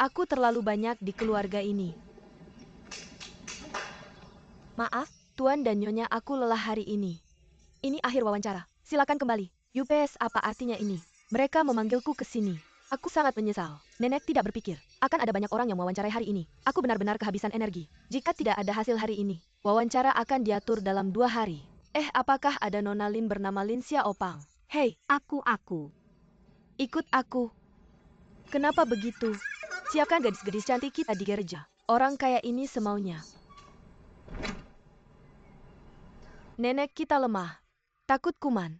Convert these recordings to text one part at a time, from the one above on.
Aku terlalu banyak di keluarga ini. Maaf, Tuan dan Nyonya, aku lelah hari ini. Ini akhir wawancara. Silakan kembali. UPS, apa artinya ini? Mereka memanggilku ke sini. Aku sangat menyesal. Nenek tidak berpikir akan ada banyak orang yang mewawancarai hari ini. Aku benar-benar kehabisan energi. Jika tidak ada hasil hari ini, wawancara akan diatur dalam 2 hari. Apakah ada Nona Lin bernama Lin Xiaopang? Hei, Aku. ikut aku. Kenapa begitu? Siapkan gadis-gadis cantik kita di gereja. Orang kaya ini semaunya. Nenek kita lemah. Takut kuman.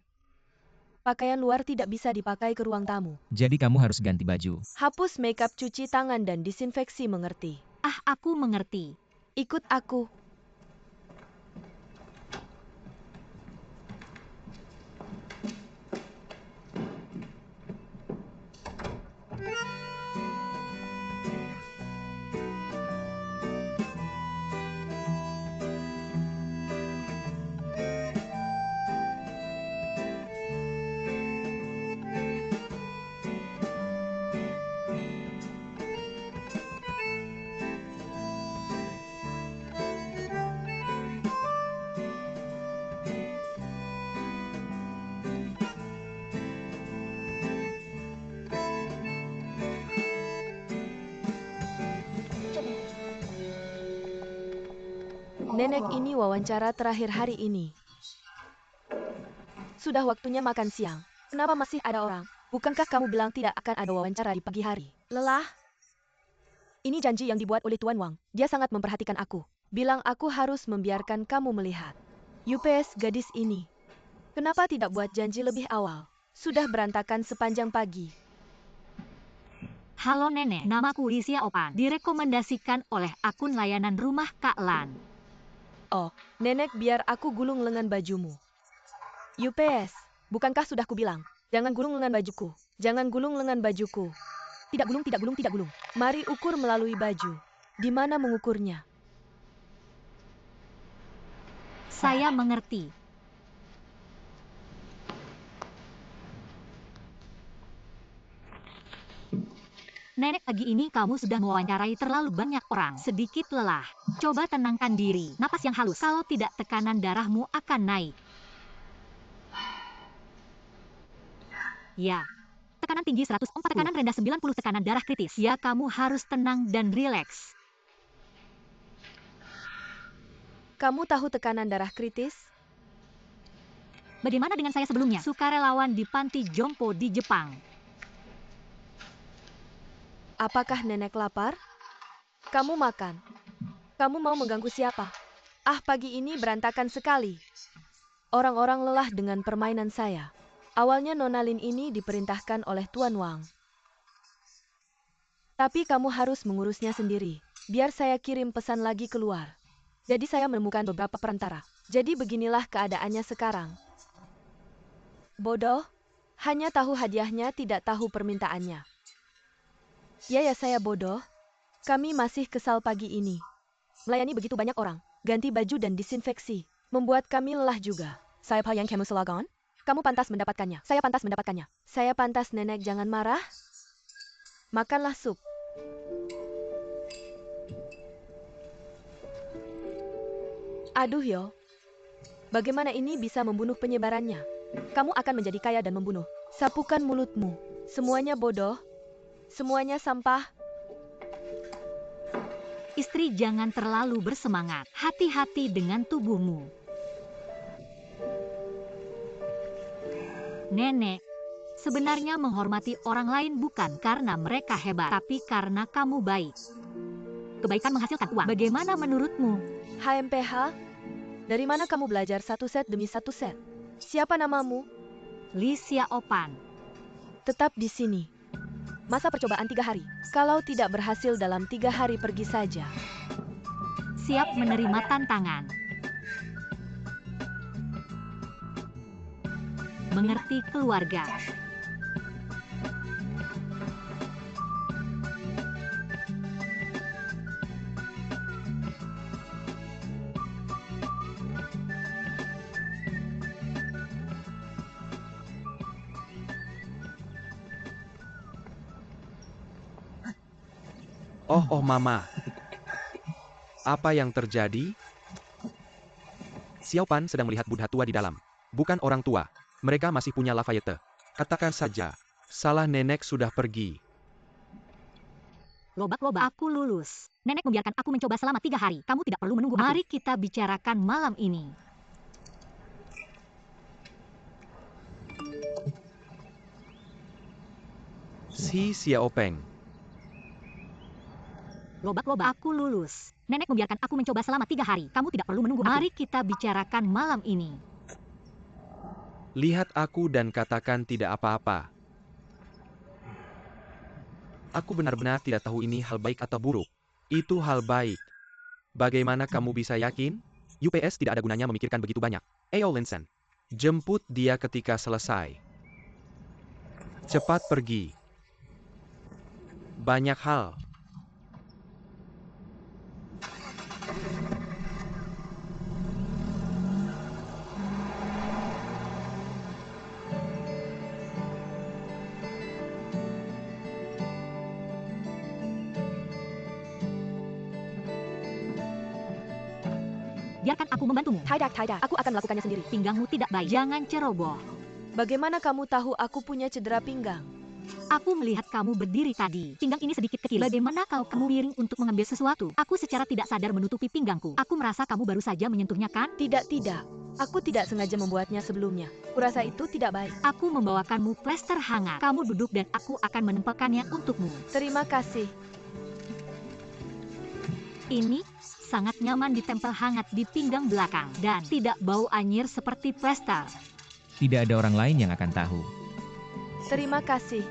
Pakaian luar tidak bisa dipakai ke ruang tamu. Jadi kamu harus ganti baju. Hapus makeup, cuci tangan, dan disinfeksi, mengerti? Aku mengerti. Ikut aku. Nenek, ini wawancara terakhir hari ini. Sudah waktunya makan siang. Kenapa masih ada orang? Bukankah kamu bilang tidak akan ada wawancara di pagi hari? Lelah? Ini janji yang dibuat oleh Tuan Wang. Dia sangat memperhatikan aku. Bilang aku harus membiarkan kamu melihat UPS gadis ini. Kenapa tidak buat janji lebih awal? Sudah berantakan sepanjang pagi. Halo Nenek, namaku Li Xiaopang. Direkomendasikan oleh akun layanan rumah Kak Lan. Oh, Nenek, biar aku gulung lengan bajumu. UPS, bukankah sudah kubilang? Jangan gulung lengan bajuku. Jangan gulung lengan bajuku. Tidak gulung, tidak gulung, tidak gulung. Mari ukur melalui baju. Di mana mengukurnya? Saya mengerti. Nenek, pagi ini kamu sudah mewawancarai terlalu banyak orang. Sedikit lelah. Coba tenangkan diri. Napas yang halus. Kalau tidak, tekanan darahmu akan naik. Ya. Tekanan tinggi 104, tekanan rendah 90, tekanan darah kritis. Ya, kamu harus tenang dan rileks. Kamu tahu tekanan darah kritis? Bagaimana dengan saya sebelumnya? Sukarelawan di panti jompo di Jepang. Apakah Nenek lapar? Kamu makan. Kamu mau mengganggu siapa? Pagi ini berantakan sekali. Orang-orang lelah dengan permainan saya. Awalnya Nona Lin ini diperintahkan oleh Tuan Wang. Tapi kamu harus mengurusnya sendiri. Biar saya kirim pesan lagi keluar. Jadi saya menemukan beberapa perantara. Jadi beginilah keadaannya sekarang. Bodoh. Hanya tahu hadiahnya, tidak tahu permintaannya. Ya, saya bodoh. Kami masih kesal pagi ini. Melayani begitu banyak orang, ganti baju dan disinfeksi. Membuat kami lelah juga. Saya yang kamu selagon? Kamu pantas mendapatkannya. Saya pantas mendapatkannya. Saya pantas, Nenek, jangan marah. Makanlah sup. Aduh yo. Bagaimana ini bisa membunuh penyebarannya? Kamu akan menjadi kaya dan membunuh. Sapukan mulutmu. Semuanya bodoh. Semuanya sampah. Istri, jangan terlalu bersemangat. Hati-hati dengan tubuhmu. Nenek, sebenarnya menghormati orang lain bukan karena mereka hebat, tapi karena kamu baik. Kebaikan menghasilkan uang. Bagaimana menurutmu? HMPH? Dari mana kamu belajar satu set demi satu set? Siapa namamu? Li Xiaopang. Tetap di sini. Masa percobaan 3 hari. Kalau tidak berhasil dalam 3 hari, pergi saja. Siap menerima tantangan. Mengerti keluarga. Oh Mama. Apa yang terjadi? Xiao Pan sedang melihat Buddha tua di dalam. Bukan orang tua. Mereka masih punya Lafayette. Katakan saja, salah nenek sudah pergi. Lobak-lobak, aku lulus. Nenek membiarkan aku mencoba selama 3 hari. Kamu tidak perlu menunggu. Mari kita bicarakan malam ini. Si Xiao Peng. Lobak-lobak, aku lulus. Nenek membiarkan aku mencoba selama 3 hari. Kamu tidak perlu menunggu. Mari kita bicarakan malam ini. Lihat aku dan katakan tidak apa-apa. Aku benar-benar tidak tahu ini hal baik atau buruk. Itu hal baik. Bagaimana kamu bisa yakin? UPS tidak ada gunanya memikirkan begitu banyak. Ayo Linsen. Jemput dia ketika selesai. Cepat pergi. Banyak hal. Biarkan aku membantumu. Tidak, aku akan melakukannya sendiri. Pinggangmu tidak baik. Jangan ceroboh. Bagaimana kamu tahu aku punya cedera pinggang? Aku melihat kamu berdiri tadi. Pinggang ini sedikit ke kiri. Bagaimana kalau kamu miring untuk mengambil sesuatu? Aku secara tidak sadar menutupi pinggangku. Aku merasa kamu baru saja menyentuhnya, kan? Tidak. Aku tidak sengaja membuatnya sebelumnya. Kurasa itu tidak baik. Aku membawakanmu plester hangat. Kamu duduk dan aku akan menempelkannya untukmu. Terima kasih. Ini sangat nyaman ditempel hangat di pinggang belakang dan tidak bau anyir seperti plester. Tidak ada orang lain yang akan tahu. Terima kasih.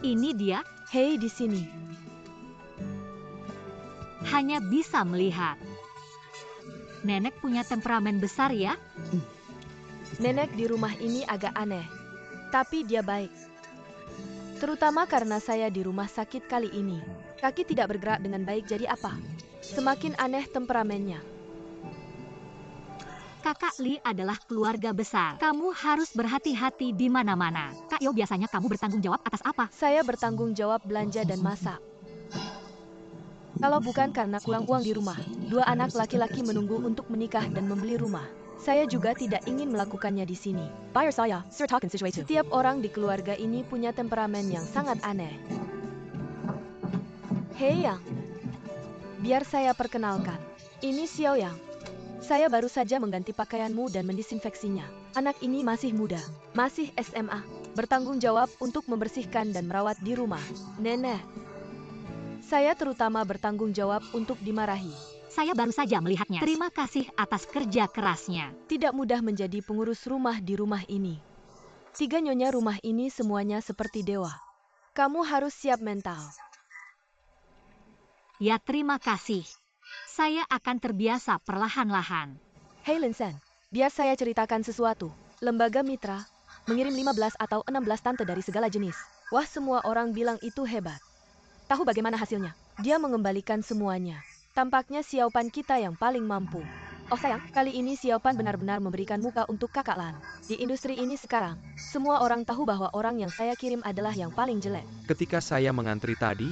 Ini dia Hei di sini. hanya bisa melihat. Nenek punya temperamen besar ya? Nenek di rumah ini agak aneh. Tapi dia baik. Terutama karena saya di rumah sakit kali ini. Kaki tidak bergerak dengan baik, jadi apa? Semakin aneh temperamennya. Kakak Li adalah keluarga besar. Kamu harus berhati-hati di mana-mana. Kak Yo, biasanya kamu bertanggung jawab atas apa? Saya bertanggung jawab belanja dan masak. Kalau bukan karena kurang uang di rumah, 2 anak laki-laki menunggu untuk menikah dan membeli rumah. Saya juga tidak ingin melakukannya di sini. Bayar saya, Sir Talkin Situation. Setiap orang di keluarga ini punya temperamen yang sangat aneh. Hei Yang, biar saya perkenalkan. Ini Xiao Yang. Saya baru saja mengganti pakaianmu dan mendisinfeksinya. Anak ini masih muda, masih SMA, bertanggung jawab untuk membersihkan dan merawat di rumah. Nenek, saya terutama bertanggung jawab untuk dimarahi. Saya baru saja melihatnya. Terima kasih atas kerja kerasnya. Tidak mudah menjadi pengurus rumah di rumah ini. 3 nyonya rumah ini semuanya seperti dewa. Kamu harus siap mental. Ya, terima kasih. Saya akan terbiasa perlahan-lahan. Hei Linsen, biar saya ceritakan sesuatu. Lembaga mitra mengirim 15 atau 16 tante dari segala jenis. Wah, semua orang bilang itu hebat. Tahu bagaimana hasilnya? Dia mengembalikan semuanya. Tampaknya Xiao Pan kita yang paling mampu. Oh sayang, kali ini Xiao Pan benar-benar memberikan muka untuk kakak Lan. Di industri ini sekarang, semua orang tahu bahwa orang yang saya kirim adalah yang paling jelek. Ketika saya mengantri tadi,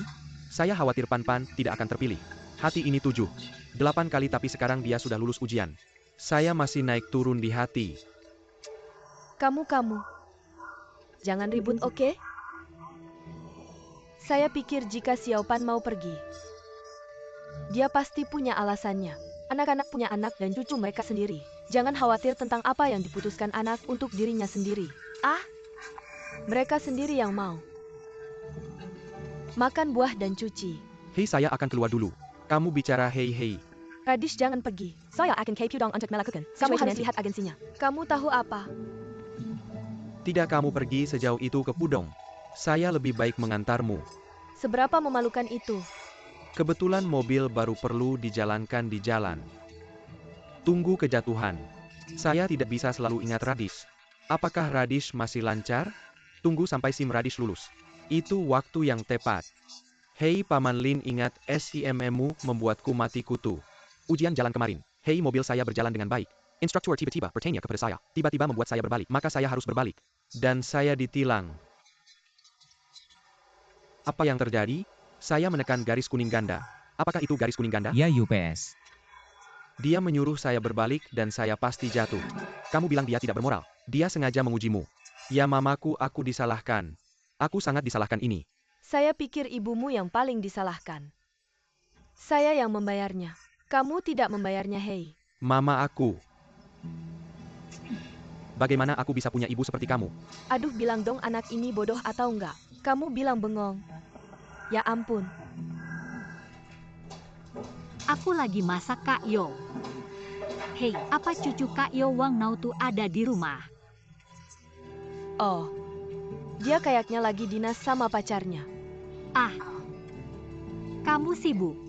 saya khawatir Pan tidak akan terpilih. Hati ini 7, 8 kali tapi sekarang dia sudah lulus ujian. Saya masih naik turun di hati. Kamu. Jangan ribut, oke? Saya pikir jika Xiao Pan mau pergi, dia pasti punya alasannya. Anak-anak punya anak dan cucu mereka sendiri. Jangan khawatir tentang apa yang diputuskan anak untuk dirinya sendiri. Mereka sendiri yang mau makan buah dan cuci. Hei, saya akan keluar dulu. Kamu bicara hei. Radish, jangan pergi. Saya akan ke Pudong untuk melakukan. Kamu harus lihat agensinya. Kamu tahu apa? Tidak, kamu pergi sejauh itu ke Pudong. Saya lebih baik mengantarmu. Seberapa memalukan itu? Kebetulan mobil baru perlu dijalankan di jalan. Tunggu kejatuhan. Saya tidak bisa selalu ingat Radish. Apakah Radish masih lancar? Tunggu sampai SIM Radish lulus. Itu waktu yang tepat. Hei Paman Lin, ingat SIM-mu membuatku mati kutu. Ujian jalan kemarin. Hei, mobil saya berjalan dengan baik. Instruktur tiba-tiba bertanya kepada saya. Tiba-tiba membuat saya berbalik. Maka saya harus berbalik. Dan saya ditilang. Apa yang terjadi? Saya menekan garis kuning ganda. Apakah itu garis kuning ganda? Ya UPS. Dia menyuruh saya berbalik dan saya pasti jatuh. Kamu bilang dia tidak bermoral. Dia sengaja mengujimu. Ya mamaku, aku disalahkan. Aku sangat disalahkan ini. Saya pikir ibumu yang paling disalahkan. Saya yang membayarnya. Kamu tidak membayarnya, hei. Mama aku. Bagaimana aku bisa punya ibu seperti kamu? Aduh, bilang dong anak ini bodoh atau enggak. Kamu bilang bengong. Ya ampun. Aku lagi masak Kak Yo. Hei, apa cucu Kak Yo Wang Nautu ada di rumah? Oh. Dia kayaknya lagi dinas sama pacarnya. Ah, kamu sibuk.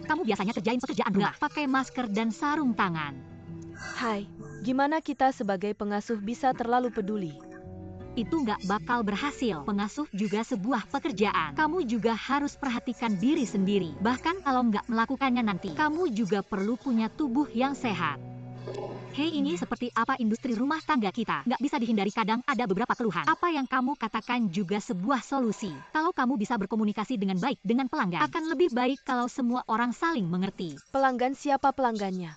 Kamu biasanya kerjain pekerjaan rumah, pakai masker dan sarung tangan. Hai, gimana kita sebagai pengasuh bisa terlalu peduli? Itu nggak bakal berhasil. Pengasuh juga sebuah pekerjaan. Kamu juga harus perhatikan diri sendiri. Bahkan kalau nggak melakukannya nanti, kamu juga perlu punya tubuh yang sehat. Hei, ini seperti apa industri rumah tangga kita? Nggak bisa dihindari, kadang ada beberapa keluhan. Apa yang kamu katakan juga sebuah solusi. Kalau kamu bisa berkomunikasi dengan baik dengan pelanggan, akan lebih baik kalau semua orang saling mengerti. Pelanggan siapa pelanggannya?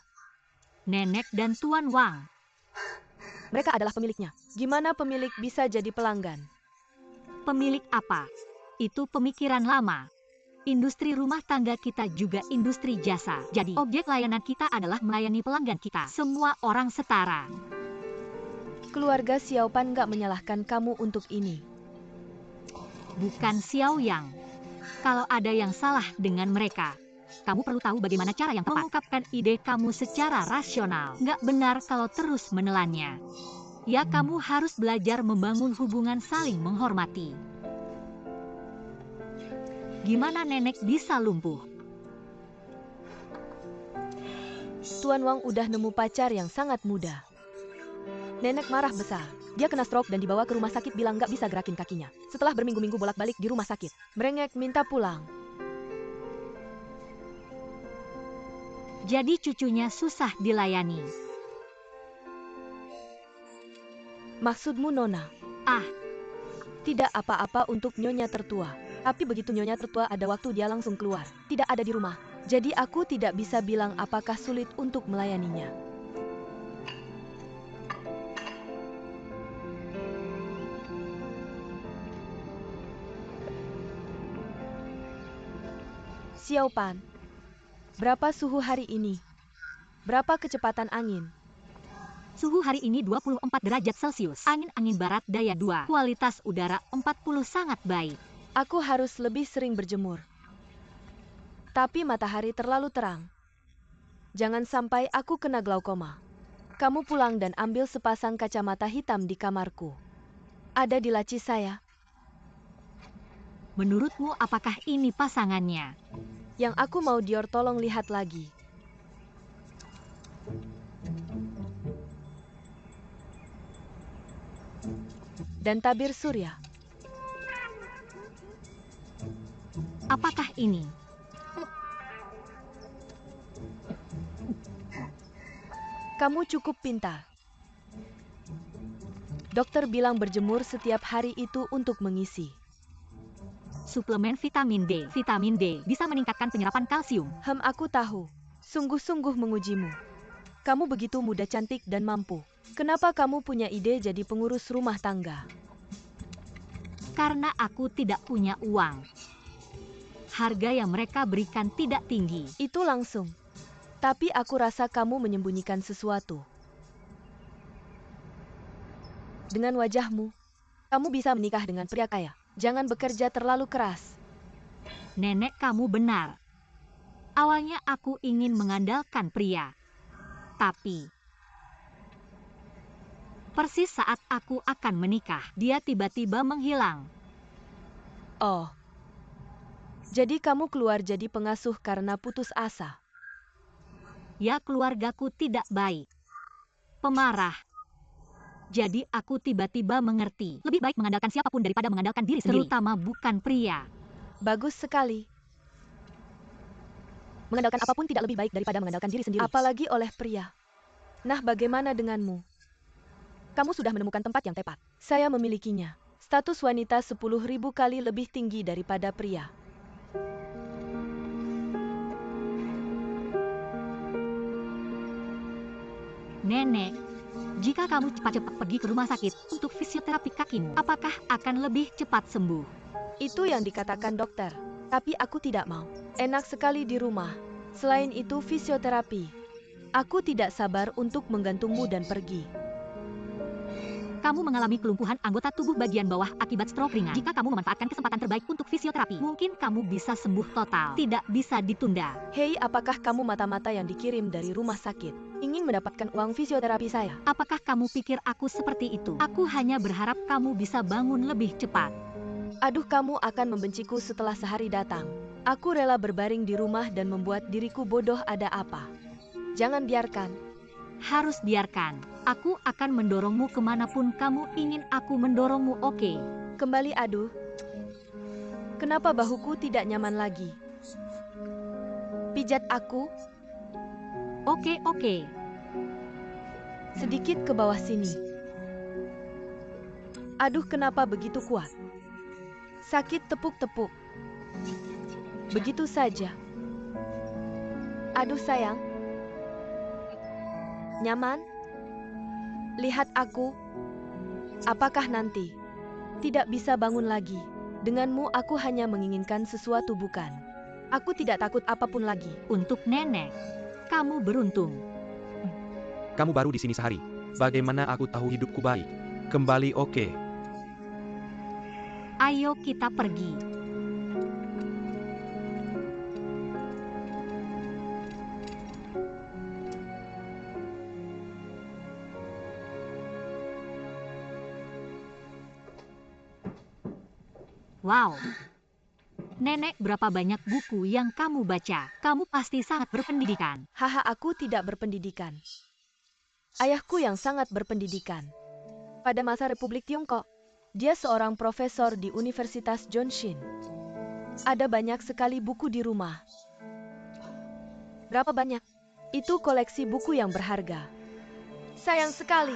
Nenek dan Tuan Wang. Mereka adalah pemiliknya. Gimana pemilik bisa jadi pelanggan? Pemilik apa? Itu pemikiran lama. Industri rumah tangga kita juga industri jasa. Jadi, objek layanan kita adalah melayani pelanggan kita. Semua orang setara. Keluarga Xiao Pan nggak menyalahkan kamu untuk ini. Bukan Xiao Yang. Kalau ada yang salah dengan mereka, kamu perlu tahu bagaimana cara yang tepat mengungkapkan ide kamu secara rasional. Nggak benar kalau terus menelannya. Ya, kamu harus belajar membangun hubungan saling menghormati. Gimana nenek bisa lumpuh? Tuan Wang udah nemu pacar yang sangat muda. Nenek marah besar. Dia kena stroke dan dibawa ke rumah sakit, bilang nggak bisa gerakin kakinya. Setelah berminggu-minggu bolak-balik di rumah sakit, merengek minta pulang. Jadi cucunya susah dilayani. Maksudmu Nona? Ah, tidak apa-apa untuk nyonya tertua. Tapi begitu nyonya tertua ada waktu dia langsung keluar. Tidak ada di rumah. Jadi aku tidak bisa bilang apakah sulit untuk melayaninya. Xiao Pan, berapa suhu hari ini? Berapa kecepatan angin? suhu hari ini 24 derajat Celcius. Angin barat daya 2. Kualitas udara 40 sangat baik. Aku harus lebih sering berjemur. Tapi matahari terlalu terang. Jangan sampai aku kena glaukoma. Kamu pulang dan ambil sepasang kacamata hitam di kamarku. Ada di laci saya. Menurutmu apakah ini pasangannya? Yang aku mau Dior, tolong lihat lagi. Dan tabir surya. Apakah ini? Kamu cukup pintar. Dokter bilang berjemur setiap hari itu untuk mengisi. Suplemen vitamin D. Vitamin D bisa meningkatkan penyerapan kalsium. Aku tahu. Sungguh-sungguh mengujimu. Kamu begitu muda, cantik, dan mampu. Kenapa kamu punya ide jadi pengurus rumah tangga? Karena aku tidak punya uang. Harga yang mereka berikan tidak tinggi. Itu langsung. Tapi aku rasa kamu menyembunyikan sesuatu. Dengan wajahmu, kamu bisa menikah dengan pria kaya. Jangan bekerja terlalu keras. Nenek, kamu benar. Awalnya aku ingin mengandalkan pria. Tapi persis saat aku akan menikah, dia tiba-tiba menghilang. Oh. Jadi kamu keluar jadi pengasuh karena putus asa. Ya, keluargaku tidak baik. Pemarah. Jadi aku tiba-tiba mengerti. Lebih baik mengandalkan siapapun daripada mengandalkan diri sendiri. Terutama bukan pria. Bagus sekali. Mengandalkan apapun tidak lebih baik daripada mengandalkan diri sendiri. Apalagi oleh pria. Nah, bagaimana denganmu? Kamu sudah menemukan tempat yang tepat. Saya memilikinya. Status wanita 10.000 kali lebih tinggi daripada pria. Nenek, jika kamu cepat-cepat pergi ke rumah sakit untuk fisioterapi kakimu, apakah akan lebih cepat sembuh? Itu yang dikatakan dokter. Tapi aku tidak mau. Enak sekali di rumah. Selain itu fisioterapi. Aku tidak sabar untuk menggantungmu dan pergi. Kamu mengalami kelumpuhan anggota tubuh bagian bawah akibat stroke ringan. Jika kamu memanfaatkan kesempatan terbaik untuk fisioterapi, mungkin kamu bisa sembuh total. Tidak bisa ditunda. Hei, apakah kamu mata-mata yang dikirim dari rumah sakit ingin mendapatkan uang fisioterapi saya? Apakah kamu pikir aku seperti itu? Aku hanya berharap kamu bisa bangun lebih cepat. Aduh, kamu akan membenciku setelah sehari datang. Aku rela berbaring di rumah dan membuat diriku bodoh. Ada apa? Jangan biarkan. Harus biarkan. Aku akan mendorongmu kemanapun kamu ingin aku mendorongmu, oke? Kembali, aduh. Kenapa bahuku tidak nyaman lagi? Pijat aku. Oke. Sedikit ke bawah sini. Aduh, kenapa begitu kuat? Sakit, tepuk-tepuk. Begitu saja. Aduh sayang. Nyaman? Lihat aku. Apakah nanti tidak bisa bangun lagi? Denganmu aku hanya menginginkan sesuatu, bukan? Aku tidak takut apapun lagi. Untuk nenek, kamu beruntung. Kamu baru di sini sehari. Bagaimana aku tahu hidupku baik? Kembali, oke. Ayo kita pergi. Wow. Nenek, berapa banyak buku yang kamu baca? Kamu pasti sangat berpendidikan. Haha, aku tidak berpendidikan. Ayahku yang sangat berpendidikan. Pada masa Republik Tiongkok, dia seorang profesor di Universitas Joonshin. Ada banyak sekali buku di rumah. Berapa banyak? Itu koleksi buku yang berharga. Sayang sekali.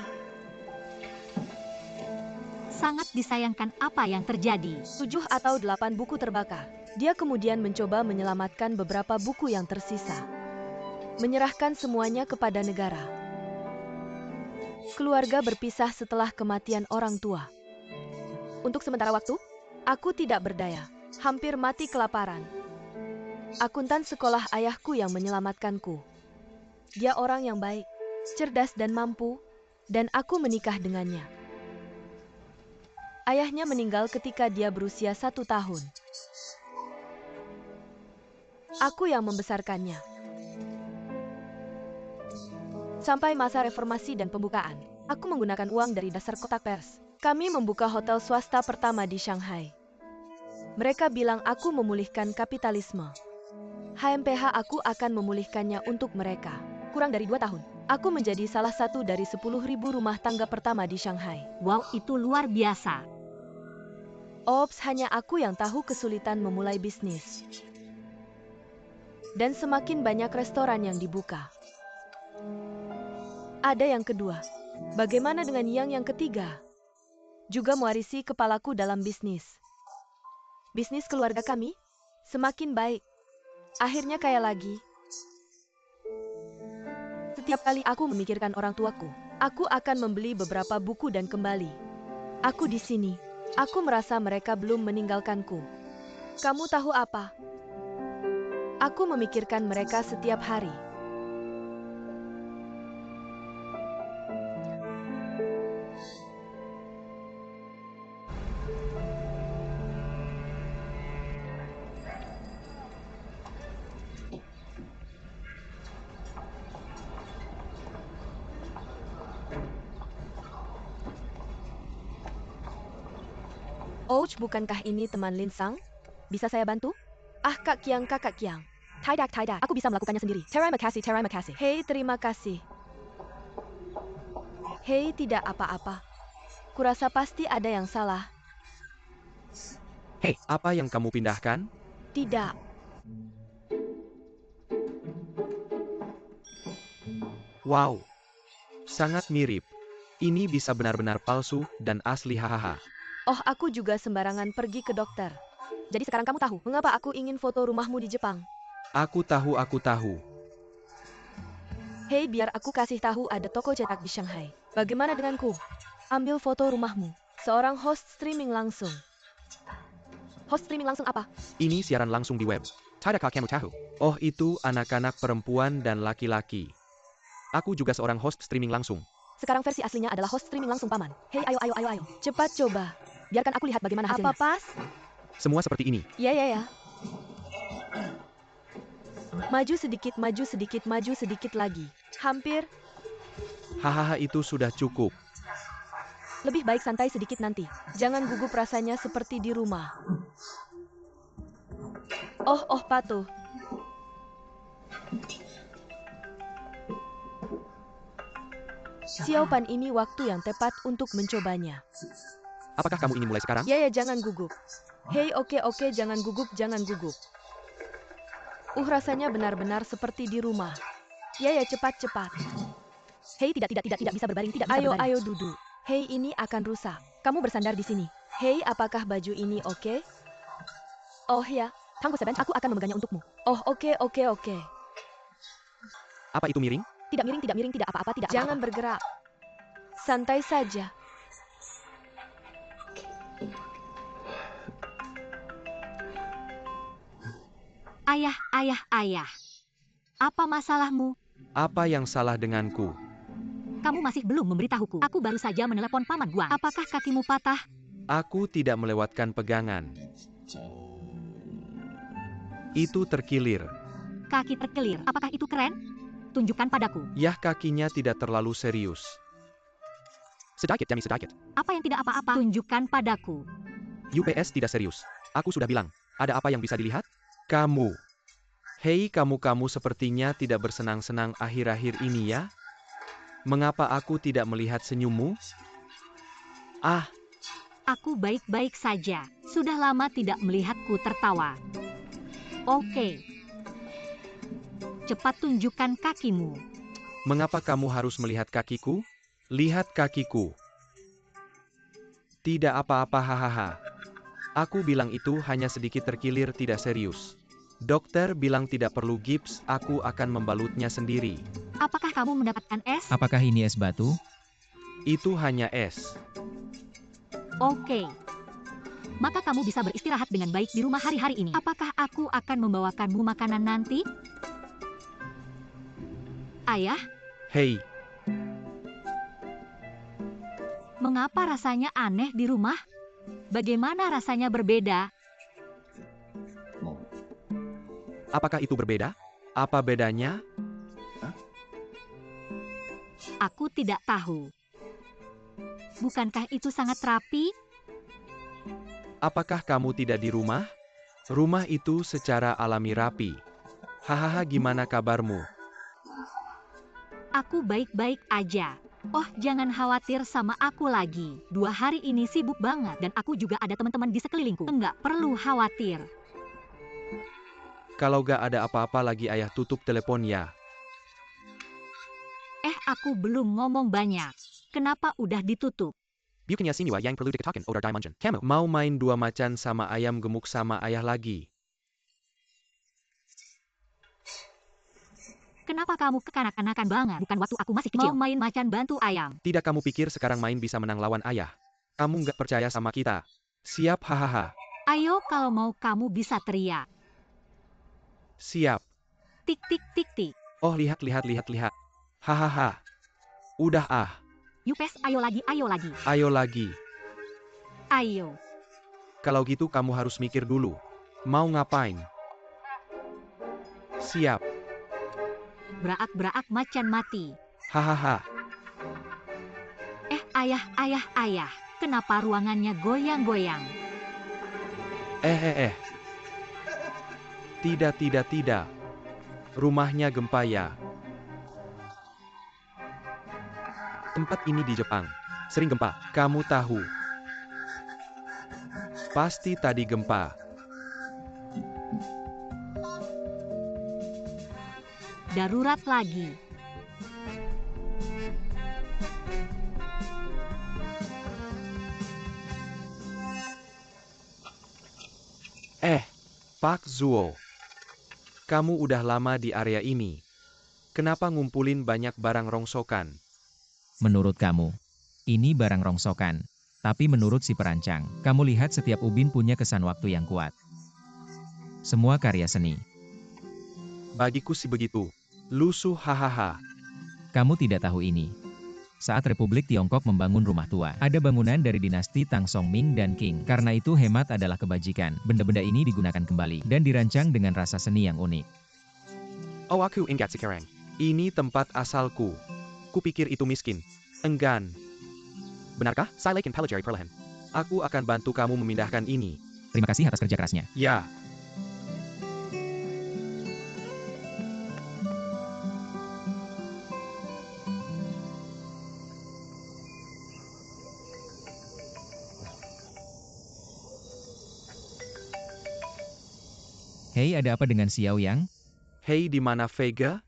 Sangat disayangkan apa yang terjadi. 7 atau 8 buku terbakar. Dia kemudian mencoba menyelamatkan beberapa buku yang tersisa. Menyerahkan semuanya kepada negara. Keluarga berpisah setelah kematian orang tua. Untuk sementara waktu, aku tidak berdaya. Hampir mati kelaparan. Akuntan sekolah ayahku yang menyelamatkanku. Dia orang yang baik, cerdas dan mampu, dan aku menikah dengannya. Ayahnya meninggal ketika dia berusia 1 tahun. Aku yang membesarkannya. Sampai masa reformasi dan pembukaan, aku menggunakan uang dari dasar kotak pers. Kami membuka hotel swasta pertama di Shanghai. Mereka bilang aku memulihkan kapitalisme. HMPH aku akan memulihkannya untuk mereka. Kurang dari 2 tahun, aku menjadi salah satu dari 10.000 rumah tangga pertama di Shanghai. Wow, itu luar biasa. Ops, hanya aku yang tahu kesulitan memulai bisnis. Dan semakin banyak restoran yang dibuka. Ada yang kedua. Bagaimana dengan yang ketiga? Juga mewarisi kepalaku dalam bisnis. Bisnis keluarga kami semakin baik. Akhirnya kaya lagi. Setiap kali aku memikirkan orang tuaku, aku akan membeli beberapa buku dan kembali. Aku di sini. Aku merasa mereka belum meninggalkanku. Kamu tahu apa? Aku memikirkan mereka setiap hari. Ouch, bukankah ini teman Lin Sang? Bisa saya bantu? Ah, Kak Kiang, Kakak Kiang. Tidak, aku bisa melakukannya sendiri. Terima kasih. Hei, terima kasih. Hei, tidak apa-apa. Kurasa pasti ada yang salah. Hei, apa yang kamu pindahkan? Tidak. Wow, sangat mirip. Ini bisa benar-benar palsu dan asli hahaha. Oh, aku juga sembarangan pergi ke dokter. Jadi sekarang kamu tahu mengapa aku ingin foto rumahmu di Jepang. Aku tahu. Hei, biar aku kasih tahu ada toko cetak di Shanghai. Bagaimana denganku? Ambil foto rumahmu. Seorang host streaming langsung. Host streaming langsung apa? Ini siaran langsung di web. Tidakkah kamu tahu? Oh, itu anak-anak perempuan dan laki-laki. Aku juga seorang host streaming langsung. Sekarang versi aslinya adalah host streaming langsung, Paman. Hei, ayo. Cepat coba. Biarkan aku lihat bagaimana hasilnya. Apa pas? Semua seperti ini. Ya. Maju sedikit lagi. Hampir. Hahaha, itu sudah cukup. Lebih baik santai sedikit nanti. Jangan gugup rasanya seperti di rumah. Oh, patuh. Xiaopan, ini waktu yang tepat untuk mencobanya. Apakah kamu ingin mulai sekarang? Ya, jangan gugup. Hei, oke, jangan gugup. Rasanya benar-benar seperti di rumah. Ya, cepat. Hei, tidak bisa berbaring, tidak bisa berbaring. Ayo duduk. Hei, ini akan rusak. Kamu bersandar di sini. Hei, apakah baju ini oke? Oh ya, Tangguh Seben, aku akan memegangnya untukmu. Oh, oke. Apa itu miring? Tidak miring, tidak apa-apa, tidak apa-apa. Jangan bergerak. Santai saja. Ayah. Apa masalahmu? Apa yang salah denganku? Kamu masih belum memberitahuku. Aku baru saja menelepon Paman Guang. Apakah kakimu patah? Aku tidak melewatkan pegangan. Itu terkilir. Kaki terkilir. Apakah itu keren? Tunjukkan padaku. Yah, kakinya tidak terlalu serius. Sedikit. Apa yang tidak apa-apa? Tunjukkan padaku. UPS tidak serius. Aku sudah bilang. Ada apa yang bisa dilihat? Kamu. Hei, kamu sepertinya tidak bersenang-senang akhir-akhir ini ya? Mengapa aku tidak melihat senyummu? Aku baik-baik saja. Sudah lama tidak melihatku tertawa. Oke. Cepat tunjukkan kakimu. Mengapa kamu harus melihat kakiku? Lihat kakiku. Tidak apa-apa, hahaha. Aku bilang itu hanya sedikit terkilir, tidak serius. Dokter bilang tidak perlu gips, aku akan membalutnya sendiri. Apakah kamu mendapatkan es? Apakah ini es batu? Itu hanya es. Oke. Maka kamu bisa beristirahat dengan baik di rumah hari-hari ini. Apakah aku akan membawakanmu makanan nanti? Ayah, Hei, mengapa rasanya aneh di rumah? Bagaimana rasanya berbeda? apakah itu berbeda? Apa bedanya? Aku tidak tahu. Bukankah itu sangat rapi? Apakah kamu tidak di rumah? Rumah itu secara alami rapi. Hahaha, gimana kabarmu? Aku baik-baik aja. Oh, jangan khawatir sama aku lagi. 2 hari ini sibuk banget dan aku juga ada teman-teman di sekelilingku. Enggak perlu khawatir. Kalau gak ada apa-apa lagi, ayah tutup telepon ya. Aku belum ngomong banyak. Kenapa udah ditutup? Bukannya Sinua yang perlu diketahui Odar Dimension. Kamu mau main 2 macan sama ayam gemuk sama ayah lagi? Kenapa kamu kekanak-kanakan banget? Bukan waktu aku masih kecil. Mau main macan bantu ayam. Tidak, kamu pikir sekarang main bisa menang lawan ayah? Kamu nggak percaya sama kita? Siap, hahaha. Ayo kalau mau kamu bisa teriak. Siap. Tik tik tik tik. Oh, lihat. Hahaha. Udah Yupes, ayo lagi. Ayo lagi. Ayo. Kalau gitu kamu harus mikir dulu. Mau ngapain? Siap. Berak-berak macan mati. Hahaha. Ayah. Kenapa ruangannya goyang-goyang? Tidak. Rumahnya gempa ya. Tempat ini di Jepang. Sering gempa, kamu tahu. Pasti tadi gempa. Darurat lagi. Pak Zuo. Kamu udah lama di area ini. Kenapa ngumpulin banyak barang rongsokan? Menurut kamu, ini barang rongsokan. Tapi menurut si perancang, kamu lihat setiap ubin punya kesan waktu yang kuat. Semua karya seni. Bagiku sih begitu. Lusuh hahaha. Kamu tidak tahu ini. Saat Republik Tiongkok membangun rumah tua, ada bangunan dari dinasti Tang Song Ming dan Qing. Karena itu hemat adalah kebajikan. Benda-benda ini digunakan kembali dan dirancang dengan rasa seni yang unik. Oh, aku ingat sekarang. Ini tempat asalku. Kupikir itu miskin. Enggan. Benarkah? Saya yakin pelajari perlahan. Aku akan bantu kamu memindahkan ini. Terima kasih atas kerja kerasnya. Ya. Hei, ada apa dengan Xiao Yang? Hei, di mana Vega?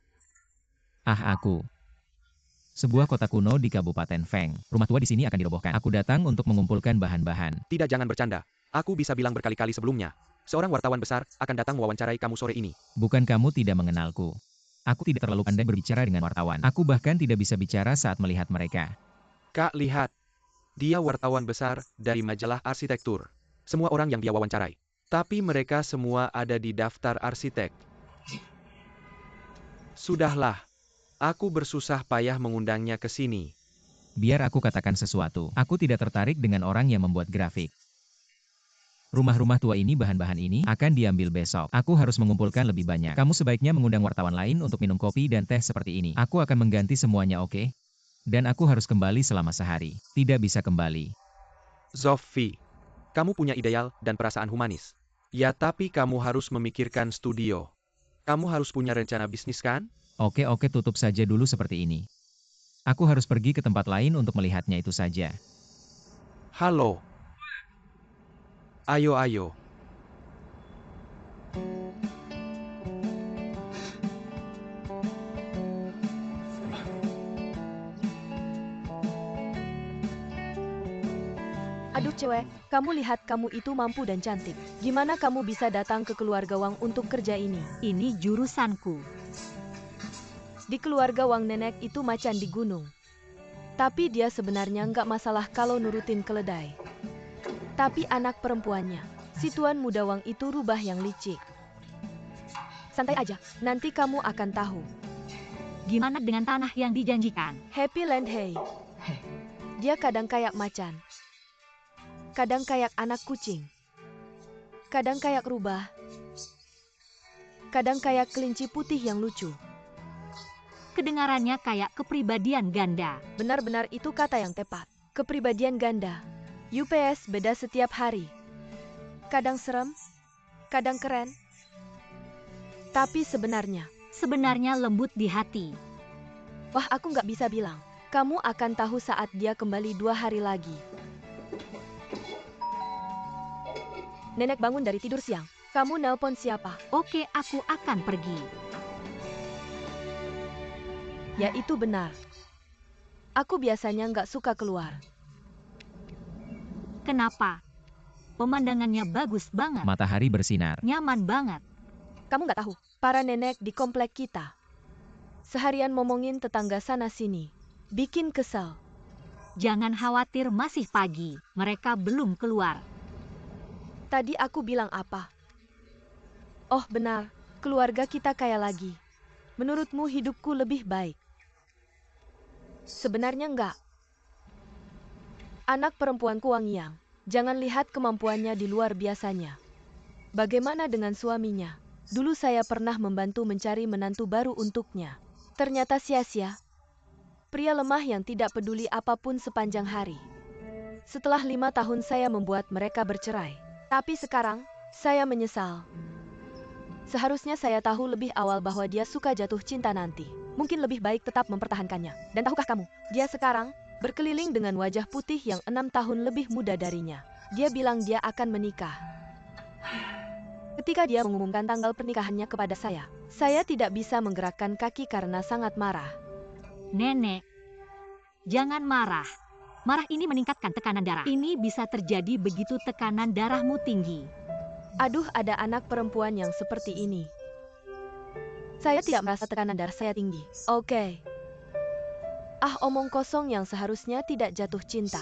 Aku. Sebuah kota kuno di Kabupaten Feng. Rumah tua di sini akan dirobohkan. Aku datang untuk mengumpulkan bahan-bahan. Tidak, jangan bercanda. Aku bisa bilang berkali-kali sebelumnya. Seorang wartawan besar akan datang mewawancarai kamu sore ini. Bukan kamu tidak mengenalku. Aku tidak terlalu pandai berbicara dengan wartawan. Aku bahkan tidak bisa bicara saat melihat mereka. Kak, lihat. Dia wartawan besar dari majalah arsitektur. Semua orang yang dia wawancarai. Tapi mereka semua ada di daftar arsitek. Sudahlah. Aku bersusah payah mengundangnya ke sini. Biar aku katakan sesuatu. Aku tidak tertarik dengan orang yang membuat grafik. Rumah-rumah tua ini, bahan-bahan ini akan diambil besok. Aku harus mengumpulkan lebih banyak. Kamu sebaiknya mengundang wartawan lain untuk minum kopi dan teh seperti ini. Aku akan mengganti semuanya, oke? Dan aku harus kembali selama sehari. Tidak bisa kembali. Zofi, kamu punya ideal dan perasaan humanis. Ya, tapi kamu harus memikirkan studio. Kamu harus punya rencana bisnis, kan? Oke, tutup saja dulu seperti ini. Aku harus pergi ke tempat lain untuk melihatnya, itu saja. Halo. Ayo. Aduh cewek, kamu lihat kamu itu mampu dan cantik. Gimana kamu bisa datang ke keluarga Wang untuk kerja ini? Ini jurusanku. Di keluarga Wang nenek itu macan di gunung. Tapi dia sebenarnya nggak masalah kalau nurutin keledai. Tapi anak perempuannya, si tuan muda Wang itu rubah yang licik. Santai aja, nanti kamu akan tahu. Gimana dengan tanah yang dijanjikan? Happy Land hey. Dia kadang kayak macan. Kadang kayak anak kucing. Kadang kayak rubah. Kadang kayak kelinci putih yang lucu. Kedengarannya kayak kepribadian ganda. Benar-benar itu kata yang tepat. Kepribadian ganda. UPS beda setiap hari. Kadang serem, kadang keren. Tapi sebenarnya lembut di hati. wah, aku nggak bisa bilang. Kamu akan tahu saat dia kembali 2 hari lagi. Nenek bangun dari tidur siang. Kamu nelpon siapa? Oke, aku akan pergi. Ya, itu benar. Aku biasanya nggak suka keluar. Kenapa? Pemandangannya bagus banget. Matahari bersinar. Nyaman banget. Kamu nggak tahu, para nenek di komplek kita seharian ngomongin tetangga sana-sini. Bikin kesal. Jangan khawatir, masih pagi. Mereka belum keluar. Tadi aku bilang apa? Oh benar, keluarga kita kaya lagi. Menurutmu hidupku lebih baik? Sebenarnya enggak. Anak perempuanku Wang Yang, jangan lihat kemampuannya di luar biasanya. Bagaimana dengan suaminya? Dulu saya pernah membantu mencari menantu baru untuknya. Ternyata sia-sia. Pria lemah yang tidak peduli apapun sepanjang hari. Setelah 5 tahun saya membuat mereka bercerai. Tapi sekarang, saya menyesal. Seharusnya saya tahu lebih awal bahwa dia suka jatuh cinta nanti. Mungkin lebih baik tetap mempertahankannya. Dan tahukah kamu, dia sekarang berkeliling dengan wajah putih yang 6 tahun lebih muda darinya. Dia bilang dia akan menikah. Ketika dia mengumumkan tanggal pernikahannya kepada saya tidak bisa menggerakkan kaki karena sangat marah. Nenek, jangan marah. Marah ini meningkatkan tekanan darah. Ini bisa terjadi begitu tekanan darahmu tinggi. Aduh, ada anak perempuan yang seperti ini. Saya tidak merasa tekanan darah saya tinggi. Oke. Ah, omong kosong yang seharusnya tidak jatuh cinta.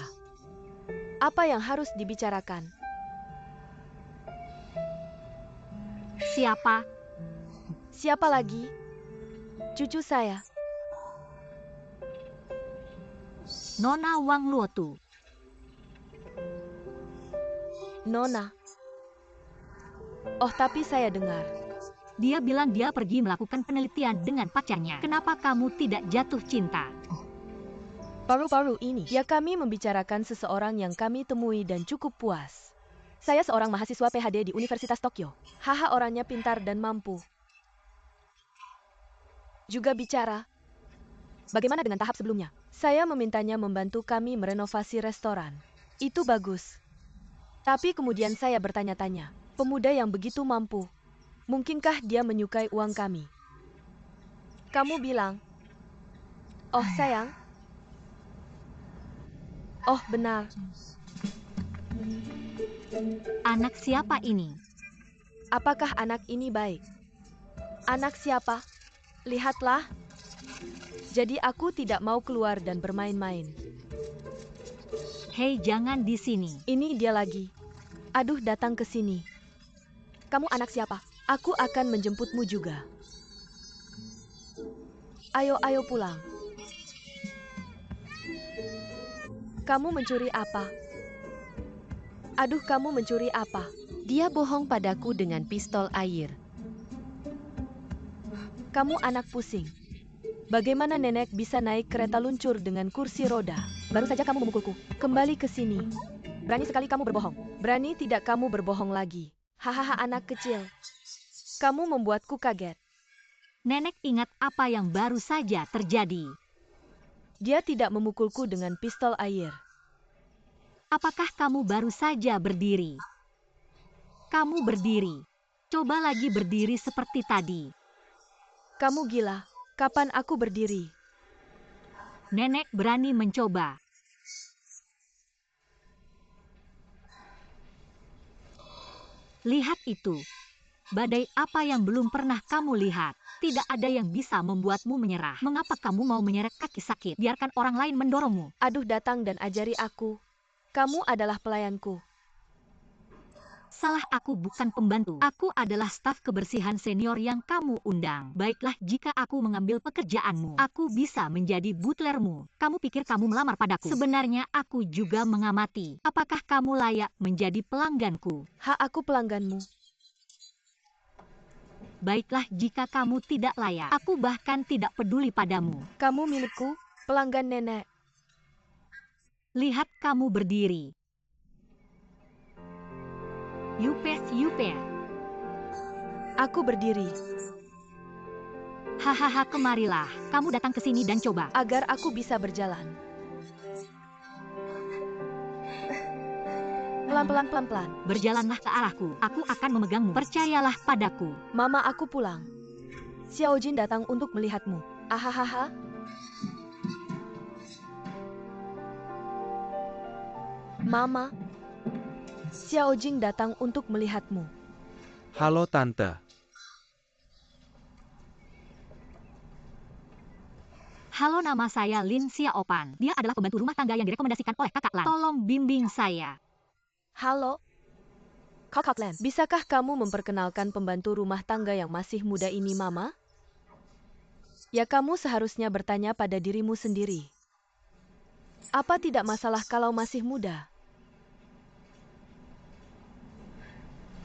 Apa yang harus dibicarakan? Siapa? Siapa lagi? Cucu saya. Nona Wang Luotu. Nona. Oh, tapi saya dengar. Dia bilang dia pergi melakukan penelitian dengan pacarnya. Kenapa kamu tidak jatuh cinta? Paru-paru ini, ya kami membicarakan seseorang yang kami temui dan cukup puas. Saya seorang mahasiswa PhD di Universitas Tokyo. Haha, orangnya pintar dan mampu. Juga bicara. Bagaimana dengan tahap sebelumnya? Saya memintanya membantu kami merenovasi restoran. Itu bagus. Tapi kemudian saya bertanya-tanya, pemuda yang begitu mampu, mungkinkah dia menyukai uang kami? Kamu bilang, oh sayang. Oh benar. Anak siapa ini? Apakah anak ini baik? Anak siapa? Lihatlah. Jadi aku tidak mau keluar dan bermain-main. Hei, jangan di sini. Ini dia lagi. Aduh, datang ke sini. Kamu anak siapa? Aku akan menjemputmu juga. Ayo, ayo pulang. Kamu mencuri apa? Aduh, kamu mencuri apa? Dia bohong padaku dengan pistol air. Kamu anak pusing. Bagaimana nenek bisa naik kereta luncur dengan kursi roda? Baru saja kamu memukulku. Kembali ke sini. Berani sekali kamu berbohong. Berani tidak kamu berbohong lagi. Hahaha, anak kecil. Kamu membuatku kaget. Nenek ingat apa yang baru saja terjadi. Dia tidak memukulku dengan pistol air. Apakah kamu baru saja berdiri? Kamu berdiri. Coba lagi berdiri seperti tadi. Kamu gila. Kapan aku berdiri? Nenek berani mencoba. Lihat itu. Badai apa yang belum pernah kamu lihat. Tidak ada yang bisa membuatmu menyerah. Mengapa kamu mau menyeret kaki sakit? Biarkan orang lain mendorongmu. Aduh, datang dan ajari aku. Kamu adalah pelayanku. Salah, aku bukan pembantu. Aku adalah staf kebersihan senior yang kamu undang. Baiklah, jika aku mengambil pekerjaanmu, aku bisa menjadi butlermu. Kamu pikir kamu melamar padaku? Sebenarnya aku juga mengamati. Apakah kamu layak menjadi pelangganku? Aku pelangganmu. Baiklah, jika kamu tidak layak, aku bahkan tidak peduli padamu. Kamu milikku, pelanggan nenek. Lihat kamu berdiri. Yupes. Aku berdiri. Hahaha, kemarilah. Kamu datang ke sini dan coba. Agar aku bisa berjalan. Pelan-pelan. Berjalanlah ke arahku. Aku akan memegangmu. Percayalah padaku. Mama, aku pulang. Xiao Jin datang untuk melihatmu. Ahahaha. Mama. Xiao Jing datang untuk melihatmu. Halo Tante. Halo, nama saya Lin Xiaopan. Dia adalah pembantu rumah tangga yang direkomendasikan oleh kakak Lan. Tolong bimbing saya. Halo. Kakak Lan, bisakah kamu memperkenalkan pembantu rumah tangga yang masih muda ini, Mama? Ya, kamu seharusnya bertanya pada dirimu sendiri. Apa tidak masalah kalau masih muda?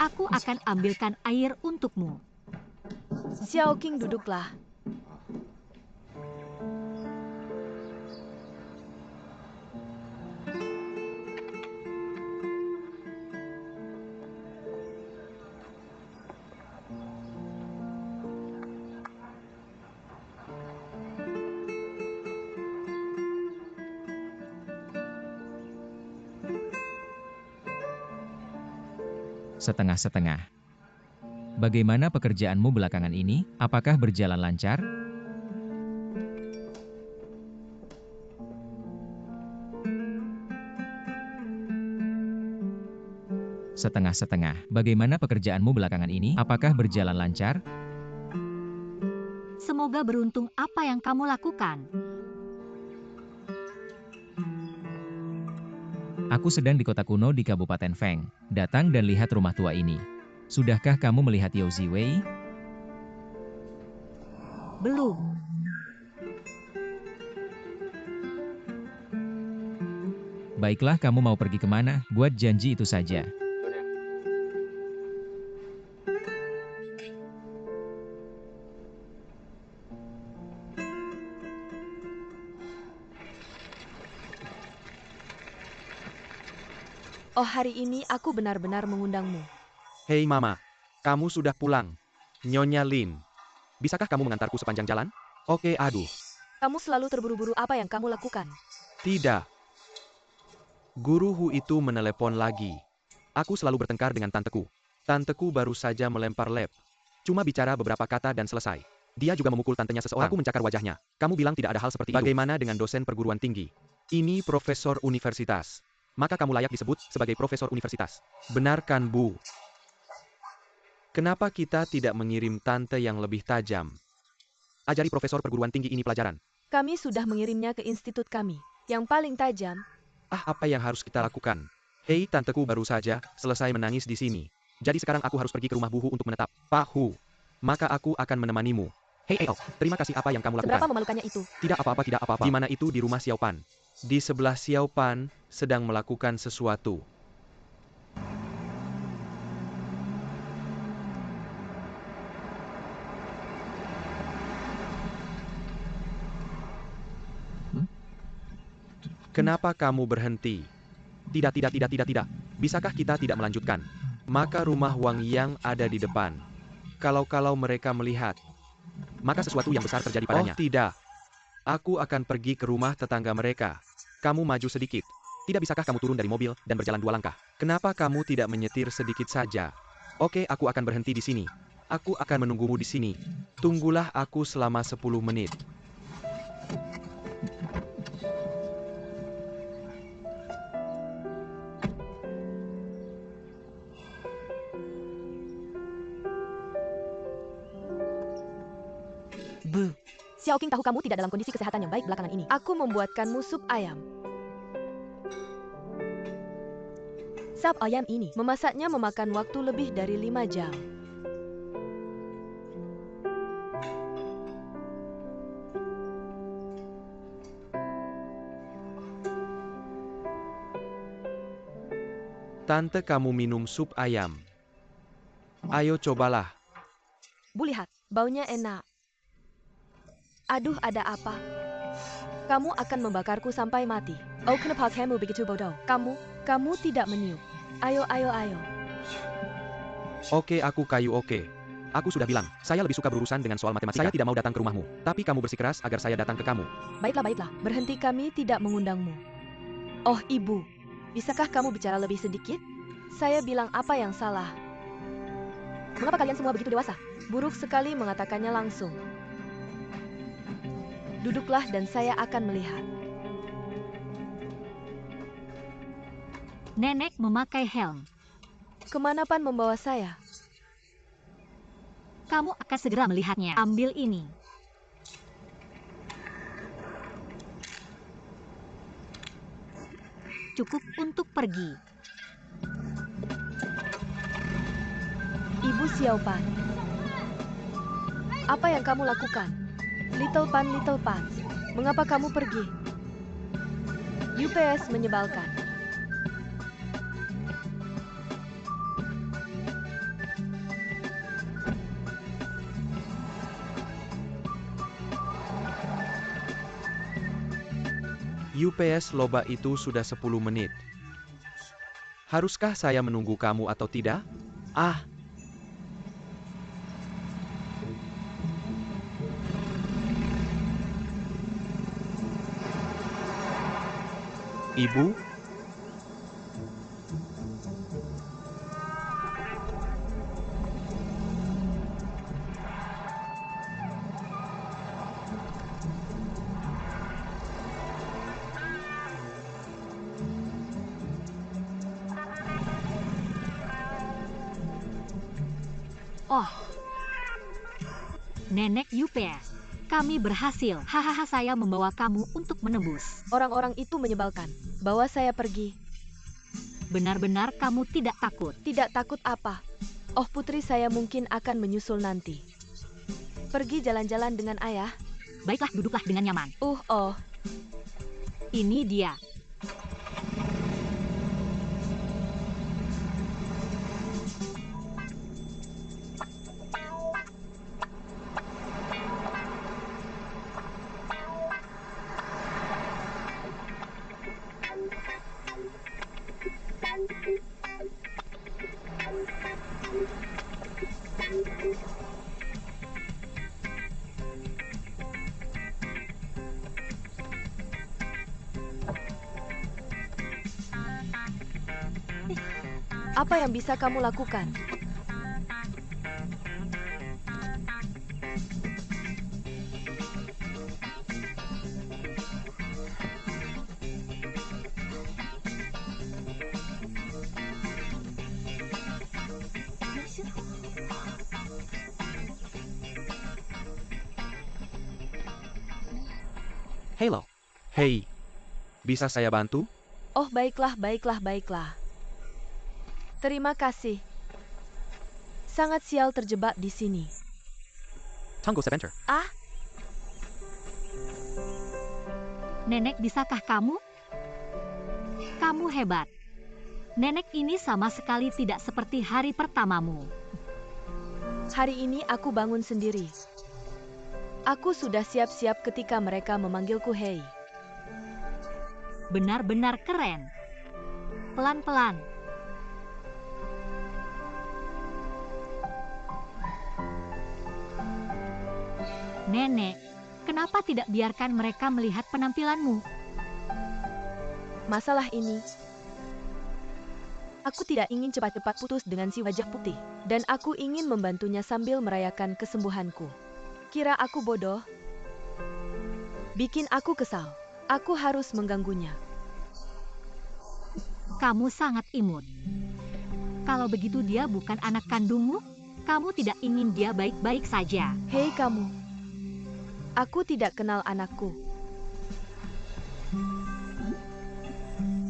Aku akan ambilkan air untukmu. Xiao Qing, duduklah. Setengah-setengah. Bagaimana pekerjaanmu belakangan ini? Apakah berjalan lancar? Setengah-setengah. Bagaimana pekerjaanmu belakangan ini? Apakah berjalan lancar? Semoga beruntung apa yang kamu lakukan. Aku sedang di kota kuno di Kabupaten Feng. Datang dan lihat rumah tua ini. Sudahkah kamu melihat Yao Ziwei? Belum. Baiklah, kamu mau pergi kemana? Buat janji itu saja. Oh, hari ini aku benar-benar mengundangmu. Hei Mama, kamu sudah pulang. Nyonya Lin, bisakah kamu mengantarku sepanjang jalan? Oke, aduh. Kamu selalu terburu-buru, apa yang kamu lakukan? Tidak. Guru Hu itu menelepon lagi. Aku selalu bertengkar dengan tanteku. Tanteku baru saja melempar lab. Cuma bicara beberapa kata dan selesai. Dia juga memukul tantenya seseorang. Aku mencakar wajahnya. Kamu bilang tidak ada hal seperti itu. Bagaimana dengan dosen perguruan tinggi? Ini profesor universitas. Maka kamu layak disebut sebagai profesor universitas. Benar kan, Bu? Kenapa kita tidak mengirim tante yang lebih tajam? Ajari profesor perguruan tinggi ini pelajaran. Kami sudah mengirimnya ke institut kami. Yang paling tajam. Apa yang harus kita lakukan? Hei, tanteku baru saja selesai menangis di sini. Jadi sekarang aku harus pergi ke rumah Bu Hu untuk menetap. Pak Hu, maka aku akan menemanimu. Hei, terima kasih apa yang kamu lakukan. Seberapa memalukannya itu? Tidak apa-apa, tidak apa-apa. Di mana itu? Di rumah Xiao Pan. Di sebelah Xiao Pan sedang melakukan sesuatu. Kenapa kamu berhenti? Tidak. Bisakah kita tidak melanjutkan? Maka rumah Wang Yang ada di depan. Kalau mereka melihat, maka sesuatu yang besar terjadi padanya. Oh tidak. Aku akan pergi ke rumah tetangga mereka. Kamu maju sedikit. Tidak bisakah kamu turun dari mobil dan berjalan 2 langkah? Kenapa kamu tidak menyetir sedikit saja? Oke, aku akan berhenti di sini. Aku akan menunggumu di sini. Tunggulah aku selama 10 menit. Xiao Qing tahu kamu tidak dalam kondisi kesehatan yang baik belakangan ini. Aku membuatkanmu sup ayam. Sup ayam ini memasaknya memakan waktu lebih dari 5 jam. Tante, kamu minum sup ayam. Ayo cobalah. Bu, lihat, baunya enak. Aduh, ada apa? Kamu akan membakarku sampai mati. Oh, kenapa kamu begitu bodoh? Kamu tidak meniup. Ayo. Oke, aku kayu oke. Aku sudah bilang, saya lebih suka berurusan dengan soal matematika. Saya tidak mau datang ke rumahmu. Tapi kamu bersikeras agar saya datang ke kamu. Baiklah. Berhenti, kami tidak mengundangmu. Oh, Ibu. Bisakah kamu bicara lebih sedikit? Saya bilang apa yang salah? Mengapa kalian semua begitu dewasa? Buruk sekali mengatakannya langsung. Duduklah dan saya akan melihat. Nenek memakai helm. Kemana Pan membawa saya? Kamu akan segera melihatnya. Ambil ini. Cukup untuk pergi. Ibu Xiao Pan. Apa yang kamu lakukan? Little Pan, mengapa kamu pergi? UPS menyebalkan. UPS loba itu sudah 10 menit. Haruskah saya menunggu kamu atau tidak? Ibu? Oh, Nenek UPS, kami berhasil. Hahaha, saya membawa kamu untuk menebus. Orang-orang itu menyebalkan. Bawa saya pergi. Benar-benar kamu tidak takut. Tidak takut apa? Oh, putri saya mungkin akan menyusul nanti. Pergi jalan-jalan dengan ayah. Baiklah, duduklah dengan nyaman. Oh. Ini dia. Apa yang bisa kamu lakukan? Halo. Hei. Bisa saya bantu? Oh, baiklah. Terima kasih. Sangat sial terjebak di sini. Tunggu sebentar. Nenek, bisakah kamu? Kamu hebat. Nenek ini sama sekali tidak seperti hari pertamamu. Hari ini aku bangun sendiri. Aku sudah siap-siap ketika mereka memanggilku Hei. Benar-benar keren. Pelan-pelan. Nenek, kenapa tidak biarkan mereka melihat penampilanmu? Masalah ini, aku tidak ingin cepat-cepat putus dengan si wajah putih. Dan aku ingin membantunya sambil merayakan kesembuhanku. Kira aku bodoh? Bikin aku kesal. Aku harus mengganggunya. Kamu sangat imut. Kalau begitu dia bukan anak kandungmu, kamu tidak ingin dia baik-baik saja. Hei kamu. Aku tidak kenal anakku.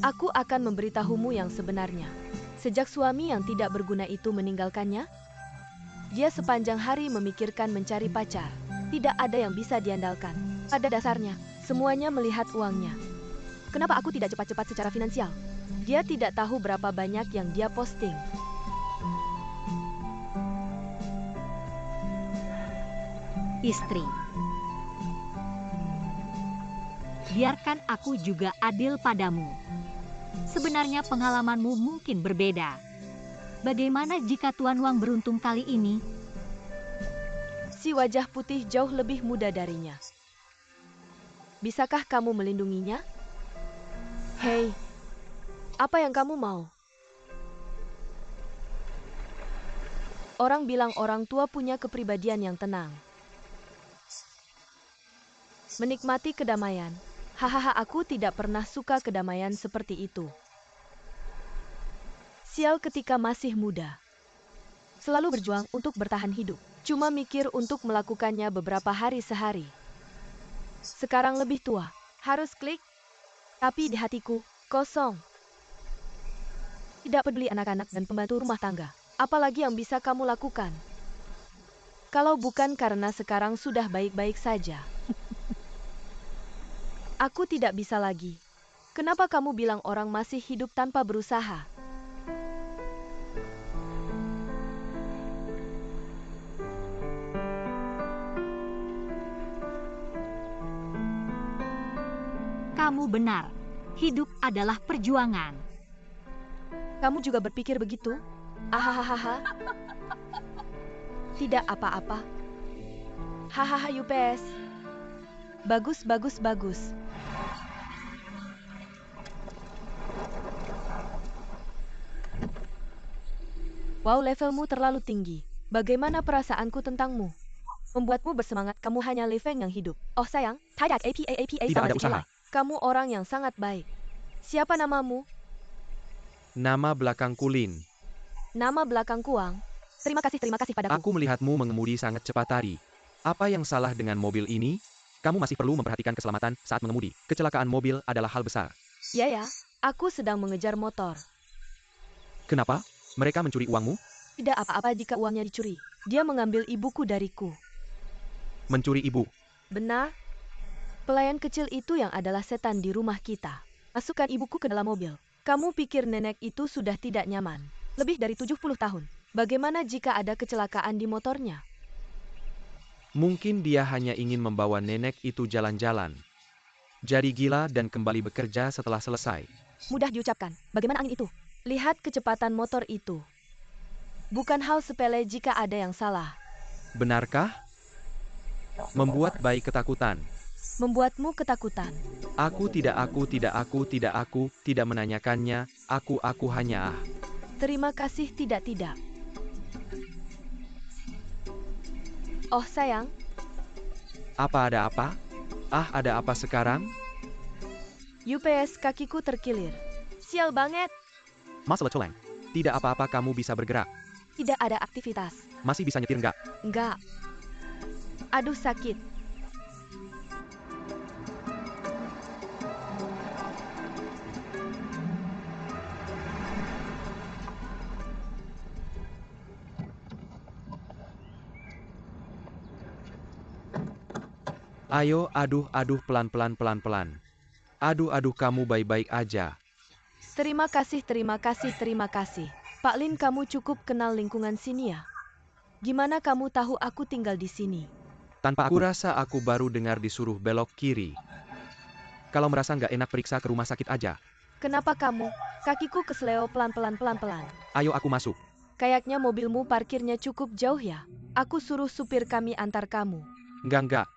Aku akan memberitahumu yang sebenarnya. Sejak suami yang tidak berguna itu meninggalkannya, dia sepanjang hari memikirkan mencari pacar. Tidak ada yang bisa diandalkan. Pada dasarnya, semuanya melihat uangnya. Kenapa aku tidak cepat-cepat secara finansial? Dia tidak tahu berapa banyak yang dia posting. Istri. Biarkan aku juga adil padamu. Sebenarnya pengalamanmu mungkin berbeda. Bagaimana jika Tuan Wang beruntung kali ini? Si wajah putih jauh lebih muda darinya. Bisakah kamu melindunginya? Hei, apa yang kamu mau? Orang bilang orang tua punya kepribadian yang tenang. Menikmati kedamaian. Hahaha, aku tidak pernah suka kedamaian seperti itu. Sial ketika masih muda. Selalu berjuang untuk bertahan hidup. Cuma mikir untuk melakukannya beberapa hari sehari. Sekarang lebih tua. Harus klik. Tapi di hatiku, kosong. Tidak peduli anak-anak dan pembantu rumah tangga. Apalagi yang bisa kamu lakukan? Kalau bukan karena sekarang sudah baik-baik saja. Aku tidak bisa lagi. Kenapa kamu bilang orang masih hidup tanpa berusaha? Kamu benar. Hidup adalah perjuangan. Kamu juga berpikir begitu? Ahahaha. Tidak apa-apa. Hahaha, UPS. Bagus, bagus, bagus. Wow, levelmu terlalu tinggi. Bagaimana perasaanku tentangmu? Membuatmu bersemangat, kamu hanya Liveng yang hidup. Oh sayang, tidak APA Tidak ada usaha. Kamu orang yang sangat baik. Siapa namamu? Nama belakangku Lin. Nama belakang Kuang. Terima kasih padaku. Aku melihatmu mengemudi sangat cepat tadi. Apa yang salah dengan mobil ini? Kamu masih perlu memperhatikan keselamatan saat mengemudi. Kecelakaan mobil adalah hal besar. Ya, aku sedang mengejar motor. Kenapa? Mereka mencuri uangmu? Tidak apa-apa jika uangnya dicuri. Dia mengambil ibuku dariku. Mencuri ibu? Benar? Pelayan kecil itu yang adalah setan di rumah kita. Masukkan ibuku ke dalam mobil. Kamu pikir nenek itu sudah tidak nyaman? Lebih dari 70 tahun. Bagaimana jika ada kecelakaan di motornya? Mungkin dia hanya ingin membawa nenek itu jalan-jalan. Jadi gila dan kembali bekerja setelah selesai. Mudah diucapkan. Bagaimana angin itu? Lihat kecepatan motor itu. Bukan hal sepele jika ada yang salah. Benarkah? Membuat bayi ketakutan. Membuatmu ketakutan. Aku tidak menanyakannya. Aku hanya Terima kasih tidak. Oh sayang, Apa ada apa? Ada apa sekarang? UPS kakiku terkilir. Sial banget. Masalah celeng. Tidak apa-apa, kamu bisa bergerak. Tidak ada aktivitas. Masih bisa nyetir nggak? Enggak. Aduh sakit. Ayo, aduh, pelan-pelan. Aduh, kamu baik-baik aja. Terima kasih. Pak Lin, kamu cukup kenal lingkungan sini ya? Gimana kamu tahu aku tinggal di sini? Tanpa aku rasa aku baru dengar disuruh belok kiri. Kalau merasa nggak enak periksa ke rumah sakit aja. Kenapa kamu? Kakiku kesleo pelan-pelan. Ayo aku masuk. Kayaknya mobilmu parkirnya cukup jauh ya? Aku suruh supir kami antar kamu. Enggak.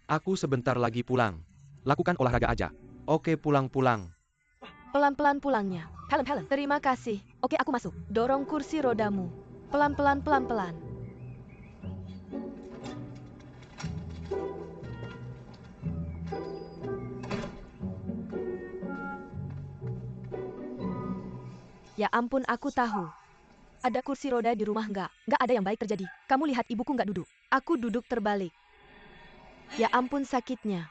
Aku sebentar lagi pulang. Lakukan olahraga aja. Oke, pulang. Pelan-pelan pulangnya. Helm. Terima kasih. Oke, aku masuk. Dorong kursi rodamu. Pelan-pelan. Ya ampun, aku tahu. Ada kursi roda di rumah nggak? Nggak ada yang baik terjadi. Kamu lihat ibuku nggak duduk. Aku duduk terbalik. Ya ampun sakitnya.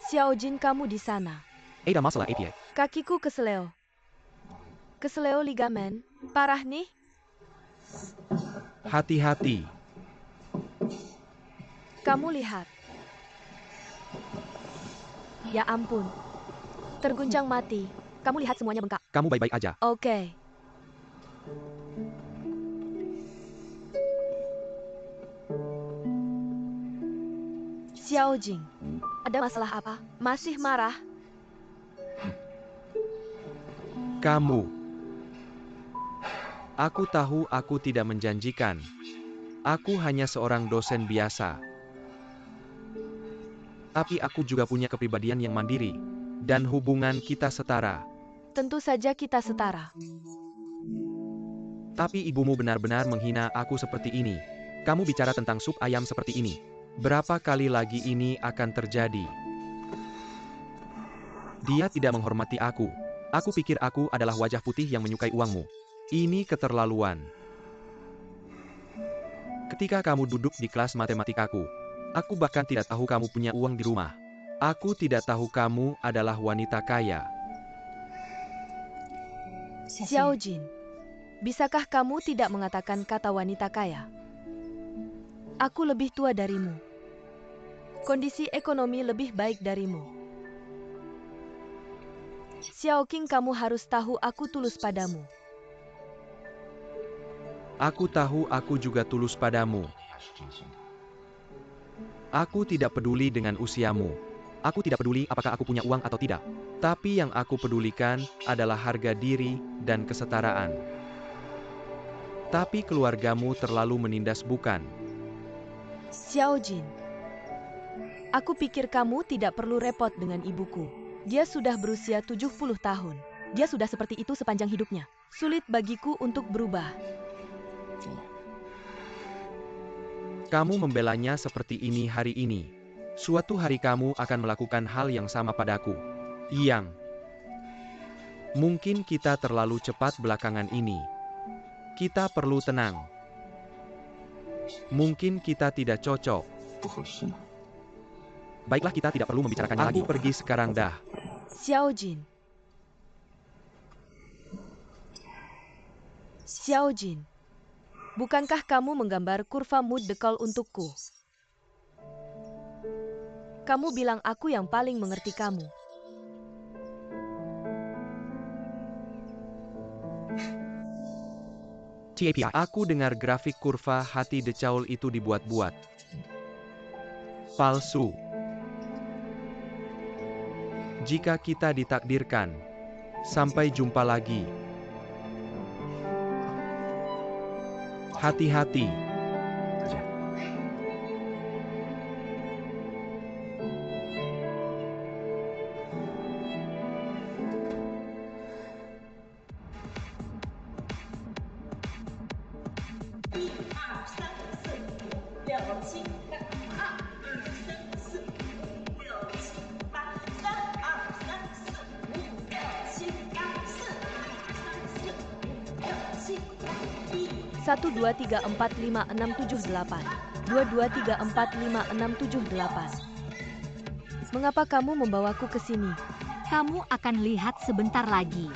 Xiao Jin, kamu di sana. Ada masalah APA. Kakiku kesleo. Kesleo ligamen. Parah nih. Hati-hati. Kamu lihat. Ya ampun. Terguncang mati. Kamu lihat semuanya bengkak. Kamu baik-baik aja. Oke. Xiao Jing, ada masalah apa? Masih marah? Kamu. Aku tahu aku tidak menjanjikan. Aku hanya seorang dosen biasa. Tapi aku juga punya kepribadian yang mandiri. Dan hubungan kita setara. Tentu saja kita setara. Tapi ibumu benar-benar menghina aku seperti ini. Kamu bicara tentang sup ayam seperti ini. Berapa kali lagi ini akan terjadi? Dia tidak menghormati aku. Aku pikir aku adalah wajah putih yang menyukai uangmu. Ini keterlaluan. Ketika kamu duduk di kelas matematikaku, aku bahkan tidak tahu kamu punya uang di rumah. Aku tidak tahu kamu adalah wanita kaya. Xiao Jin, bisakah kamu tidak mengatakan kata wanita kaya? Aku lebih tua darimu. Kondisi ekonomi lebih baik darimu. Xiao Qing, kamu harus tahu aku tulus padamu. Aku tahu aku juga tulus padamu. Aku tidak peduli dengan usiamu. Aku tidak peduli apakah aku punya uang atau tidak. Tapi yang aku pedulikan adalah harga diri dan kesetaraan. Tapi keluargamu terlalu menindas, bukan? Xiao Jin, aku pikir kamu tidak perlu repot dengan ibuku. Dia sudah berusia 70 tahun. Dia sudah seperti itu sepanjang hidupnya. Sulit bagiku untuk berubah. Kamu membelanya seperti ini hari ini. Suatu hari kamu akan melakukan hal yang sama padaku. Yang mungkin kita terlalu cepat belakangan ini. Kita perlu tenang. Mungkin kita tidak cocok. 不合适呢。 Baiklah, kita tidak perlu membicarakannya lagi. Aku pergi sekarang dah. Xiaojin. Xiaojin. Bukankah kamu menggambar kurva mood decall untukku? Kamu bilang aku yang paling mengerti kamu. TAPI. Aku dengar grafik kurva hati decaul itu dibuat-buat. Palsu. Jika kita ditakdirkan, sampai jumpa lagi. Hati-hati. 再见。 Satu dua tiga empat lima enam tujuh delapan. 22345678. Mengapa kamu membawaku ke sini? Kamu akan lihat sebentar lagi.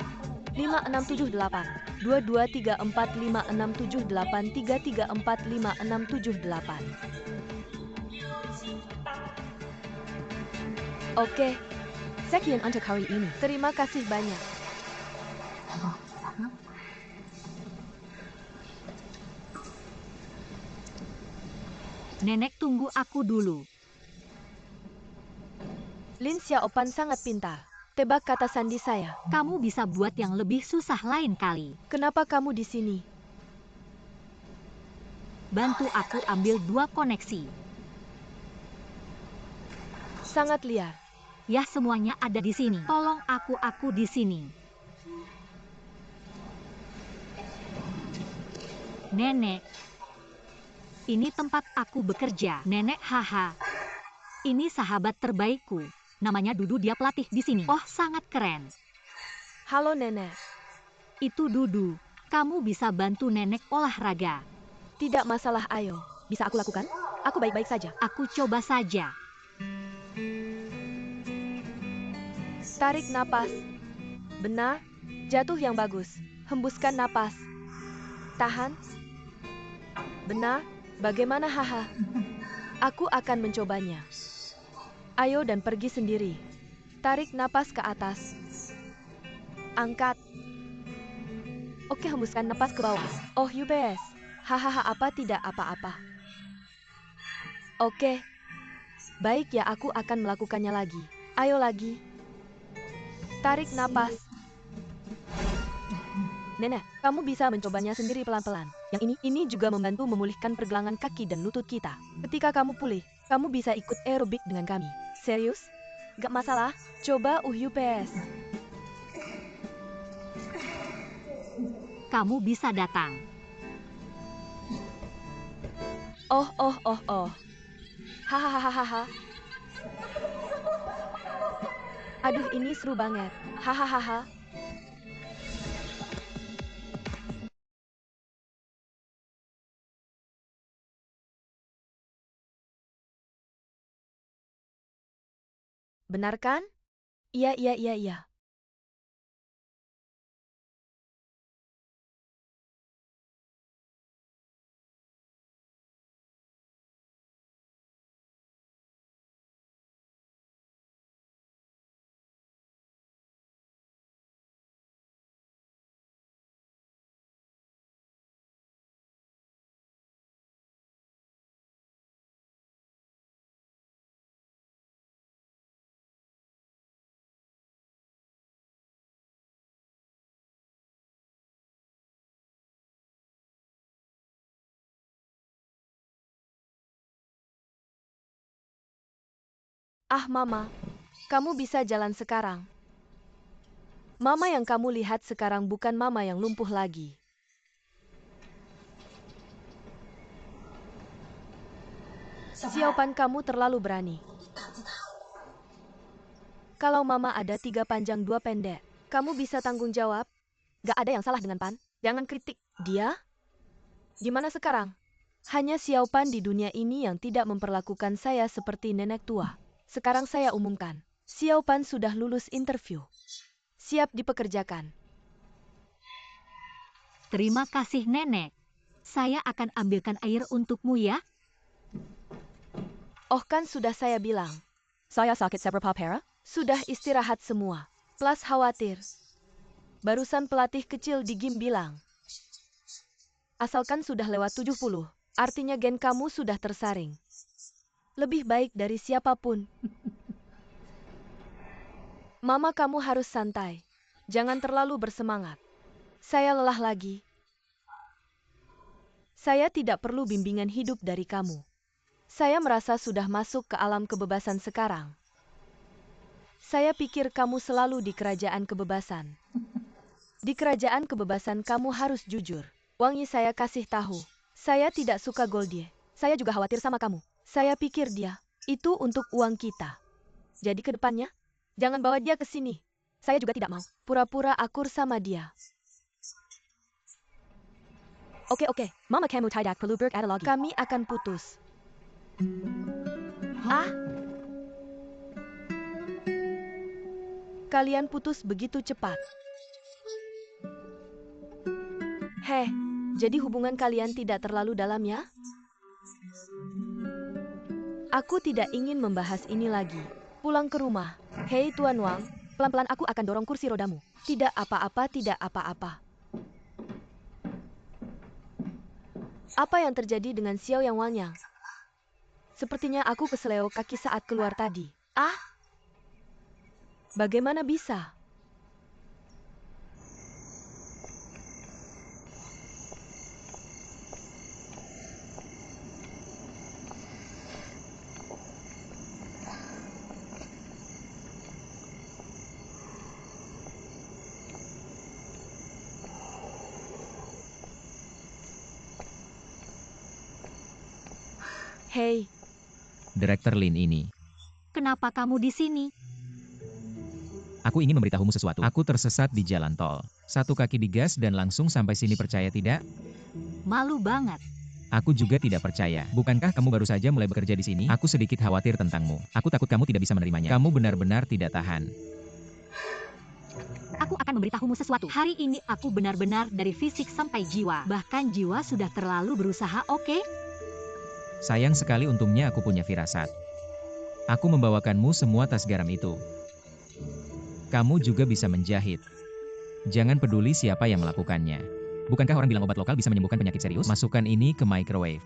5678. 22345678. 33455678. Oke. Sekian untuk hari ini. Terima kasih banyak. Nenek, tunggu aku dulu. Lin Xiaopan sangat pintar. Tebak kata sandi saya. Kamu bisa buat yang lebih susah lain kali. Kenapa kamu di sini? Bantu aku ambil 2 koneksi. Sangat liar. Ya, semuanya ada di sini. Tolong aku di sini. Nenek. Ini tempat aku bekerja. Nenek, haha. Ini sahabat terbaikku. Namanya Dudu, dia pelatih di sini. Oh, sangat keren. Halo, Nenek. Itu Dudu. Kamu bisa bantu Nenek olahraga. Tidak masalah, ayo. Bisa aku lakukan? Aku baik-baik saja. Aku coba saja. Tarik napas. Benar. Jatuh yang bagus. Hembuskan napas. Tahan. Benar. Bagaimana, haha? Aku akan mencobanya. Ayo dan pergi sendiri. Tarik napas ke atas. Angkat. Oke, hembuskan napas ke bawah. Oh, UBS. Hahaha, apa tidak apa-apa. Oke. Baik ya, aku akan melakukannya lagi. Ayo lagi. Tarik napas. Nenek, kamu bisa mencobanya sendiri pelan-pelan. Yang ini juga membantu memulihkan pergelangan kaki dan lutut kita. Ketika kamu pulih, kamu bisa ikut aerobik dengan kami. Serius? Gak masalah. Coba UPS. Kamu bisa datang. Oh. Hahaha. Aduh, ini seru banget. Hahaha. Benar kan? Iya. Ah, Mama. Kamu bisa jalan sekarang. Mama yang kamu lihat sekarang bukan Mama yang lumpuh lagi. Xiaopan, kamu terlalu berani. Kalau Mama ada 3 panjang 2 pendek, kamu bisa tanggung jawab? Gak ada yang salah dengan Pan. Jangan kritik dia. Gimana sekarang? Hanya Xiao Pan di dunia ini yang tidak memperlakukan saya seperti nenek tua. Sekarang saya umumkan, Xiao Pan sudah lulus interview. Siap dipekerjakan. Terima kasih nenek. Saya akan ambilkan air untukmu ya. Oh kan sudah saya bilang. Saya sakit seberapa pera? Sudah istirahat semua. Plus khawatir. Barusan pelatih kecil di gym bilang. Asalkan sudah lewat 70, artinya gen kamu sudah tersaring. Lebih baik dari siapapun. Mama kamu harus santai. Jangan terlalu bersemangat. Saya lelah lagi. Saya tidak perlu bimbingan hidup dari kamu. Saya merasa sudah masuk ke alam kebebasan sekarang. Saya pikir kamu selalu di kerajaan kebebasan. Di kerajaan kebebasan kamu harus jujur. Wang Yi saya kasih tahu. Saya tidak suka Goldie. Saya juga khawatir sama kamu. Saya pikir dia, itu untuk uang kita. Jadi ke depannya, jangan bawa dia ke sini. Saya juga tidak mau pura-pura akur sama dia. Oke, Mama kamu tidak perlu berkata-lagi. Kami akan putus. Ah? Kalian putus begitu cepat. Heh, jadi hubungan kalian tidak terlalu dalam ya? Aku tidak ingin membahas ini lagi. Pulang ke rumah. Hei Tuan Wang, pelan-pelan aku akan dorong kursi rodamu. Tidak apa-apa, tidak apa-apa. Apa yang terjadi dengan Xiao Yang Wanyang? Sepertinya aku keseleo kaki saat keluar tadi. Ah? Bagaimana bisa? Hei, Direktur Lin ini. Kenapa kamu di sini? Aku ingin memberitahumu sesuatu. Aku tersesat di jalan tol. Satu kaki digas dan langsung sampai sini, percaya tidak? Malu banget. Aku juga tidak percaya. Bukankah kamu baru saja mulai bekerja di sini? Aku sedikit khawatir tentangmu. Aku takut kamu tidak bisa menerimanya. Kamu benar-benar tidak tahan. Aku akan memberitahumu sesuatu. Hari ini aku benar-benar dari fisik sampai jiwa. Bahkan jiwa sudah terlalu berusaha, oke? Sayang sekali, untungnya aku punya firasat. Aku membawakanmu semua tas garam itu. Kamu juga bisa menjahit. Jangan peduli siapa yang melakukannya. Bukankah orang bilang obat lokal bisa menyembuhkan penyakit serius? Masukkan ini ke microwave.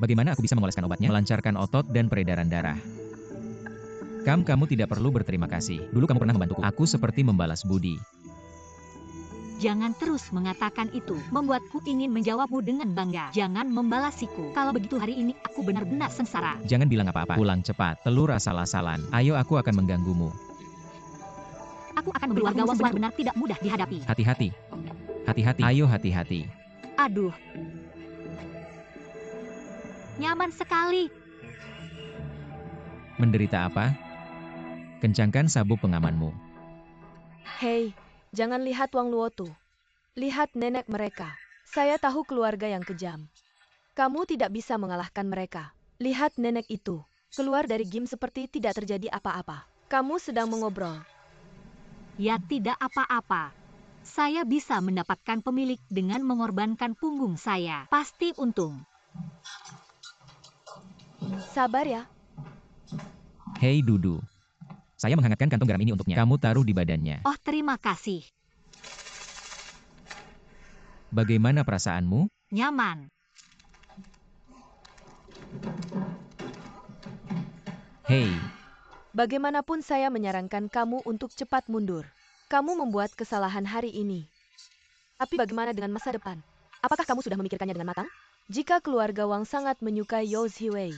Bagaimana aku bisa mengoleskan obatnya? Melancarkan otot dan peredaran darah. Kamu tidak perlu berterima kasih. Dulu kamu pernah membantuku. Aku seperti membalas budi. Jangan terus mengatakan itu. Membuatku ingin menjawabmu dengan bangga. Jangan membalasiku. Kalau begitu hari ini aku benar-benar sengsara. Jangan bilang apa-apa. Pulang cepat. Telur asal-asalan. Ayo, aku akan mengganggumu. Aku akan memberitahumu sesuatu benar-benar tidak mudah dihadapi. Hati-hati. Hati-hati. Ayo, hati-hati. Aduh. Nyaman sekali. Menderita apa? Kencangkan sabuk pengamanmu. hei, jangan lihat Wang Luotu. Lihat nenek mereka. Saya tahu keluarga yang kejam. Kamu tidak bisa mengalahkan mereka. Lihat nenek itu. Keluar dari game seperti tidak terjadi apa-apa. Kamu sedang mengobrol. Ya tidak apa-apa. Saya bisa mendapatkan pemilik dengan mengorbankan punggung saya. Pasti untung. Sabar ya. Hei Dudu. Saya menghangatkan kantong garam ini untuknya. Kamu taruh di badannya. Oh, terima kasih. Bagaimana perasaanmu? Nyaman. Hei, Bagaimanapun saya menyarankan kamu untuk cepat mundur. Kamu membuat kesalahan hari ini. Tapi bagaimana dengan masa depan? Apakah kamu sudah memikirkannya dengan matang? Jika keluarga Wang sangat menyukai Yao Ziwei.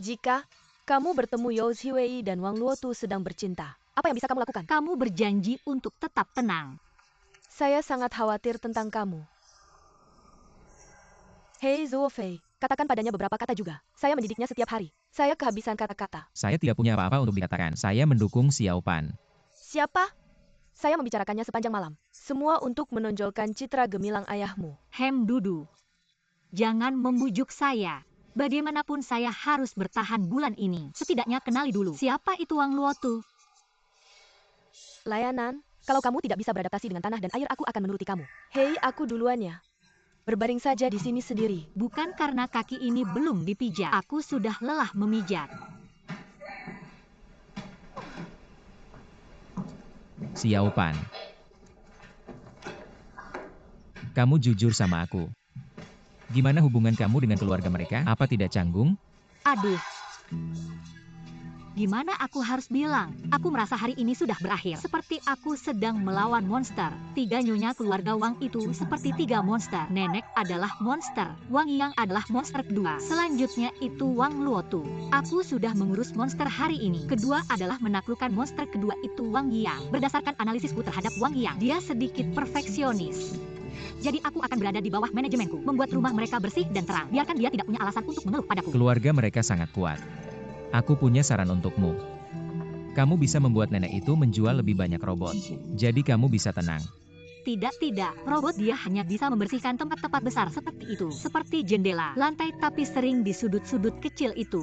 Jika kamu bertemu Yao Ziwei dan Wang Luotu sedang bercinta, apa yang bisa kamu lakukan? Kamu berjanji untuk tetap tenang. Saya sangat khawatir tentang kamu. Hei Zhou Fei, katakan padanya beberapa kata juga. Saya mendidiknya setiap hari. Saya kehabisan kata-kata. saya tidak punya apa-apa untuk dikatakan. Saya mendukung Xiao Pan. Siapa? Saya membicarakannya sepanjang malam. Semua untuk menonjolkan citra gemilang ayahmu. Dudu. Jangan membujuk saya. Bagaimanapun saya harus bertahan bulan ini. Setidaknya kenali dulu. Siapa itu Wang Luotu? Layanan, kalau kamu tidak bisa beradaptasi dengan tanah dan air, aku akan menuruti kamu. Hei, aku duluan ya. Berbaring saja di sini sendiri. Bukan karena kaki ini belum dipijat. Aku sudah lelah memijat. Xiao Pan. Kamu jujur sama aku. Gimana hubungan kamu dengan keluarga mereka? Apa tidak canggung? Aduh. Gimana aku harus bilang? Aku merasa hari ini sudah berakhir. Seperti aku sedang melawan monster. 3 nyonya keluarga Wang itu seperti 3 monster. Nenek adalah monster. Wang Yang adalah monster kedua. Selanjutnya itu Wang Luotu. Aku sudah mengurus monster hari ini. Kedua adalah menaklukkan monster kedua itu Wang Yang. Berdasarkan analisisku terhadap Wang Yang, dia sedikit perfeksionis. Jadi aku akan berada di bawah manajemenku, membuat rumah mereka bersih dan terang. Biarkan dia tidak punya alasan untuk mengeluh padaku. Keluarga mereka sangat kuat. Aku punya saran untukmu. Kamu bisa membuat nenek itu menjual lebih banyak robot. Jadi kamu bisa tenang. Tidak. Robot dia hanya bisa membersihkan tempat-tempat besar seperti itu. Seperti jendela, lantai, tapi sering di sudut-sudut kecil itu.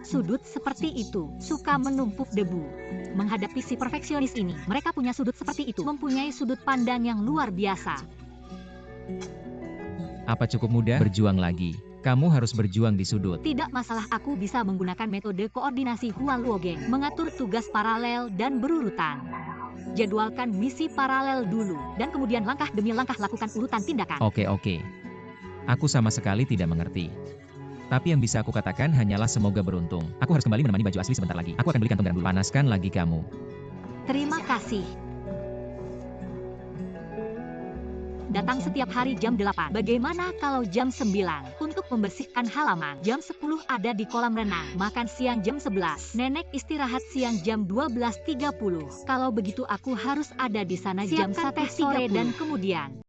Sudut seperti itu, suka menumpuk debu. Menghadapi si perfeksionis ini, mereka punya sudut seperti itu. Mempunyai sudut pandang yang luar biasa. Apa cukup mudah? Berjuang lagi. Kamu harus berjuang di sudut. Tidak masalah, aku bisa menggunakan metode koordinasi Hua Luogeng. Mengatur tugas paralel dan berurutan. Jadwalkan misi paralel dulu, dan kemudian langkah demi langkah lakukan urutan tindakan. Oke. Aku sama sekali tidak mengerti. Tapi yang bisa aku katakan hanyalah semoga beruntung. Aku harus kembali menemani baju asli sebentar lagi. Aku akan beli kantong garam dulu. Panaskan lagi kamu. Terima kasih. Datang setiap hari jam 8. Bagaimana kalau jam 9? Untuk membersihkan halaman. Jam 10 ada di kolam renang. Makan siang jam 11. Nenek istirahat siang jam 12.30. Kalau begitu aku harus ada di sana jam 1 sore dan kemudian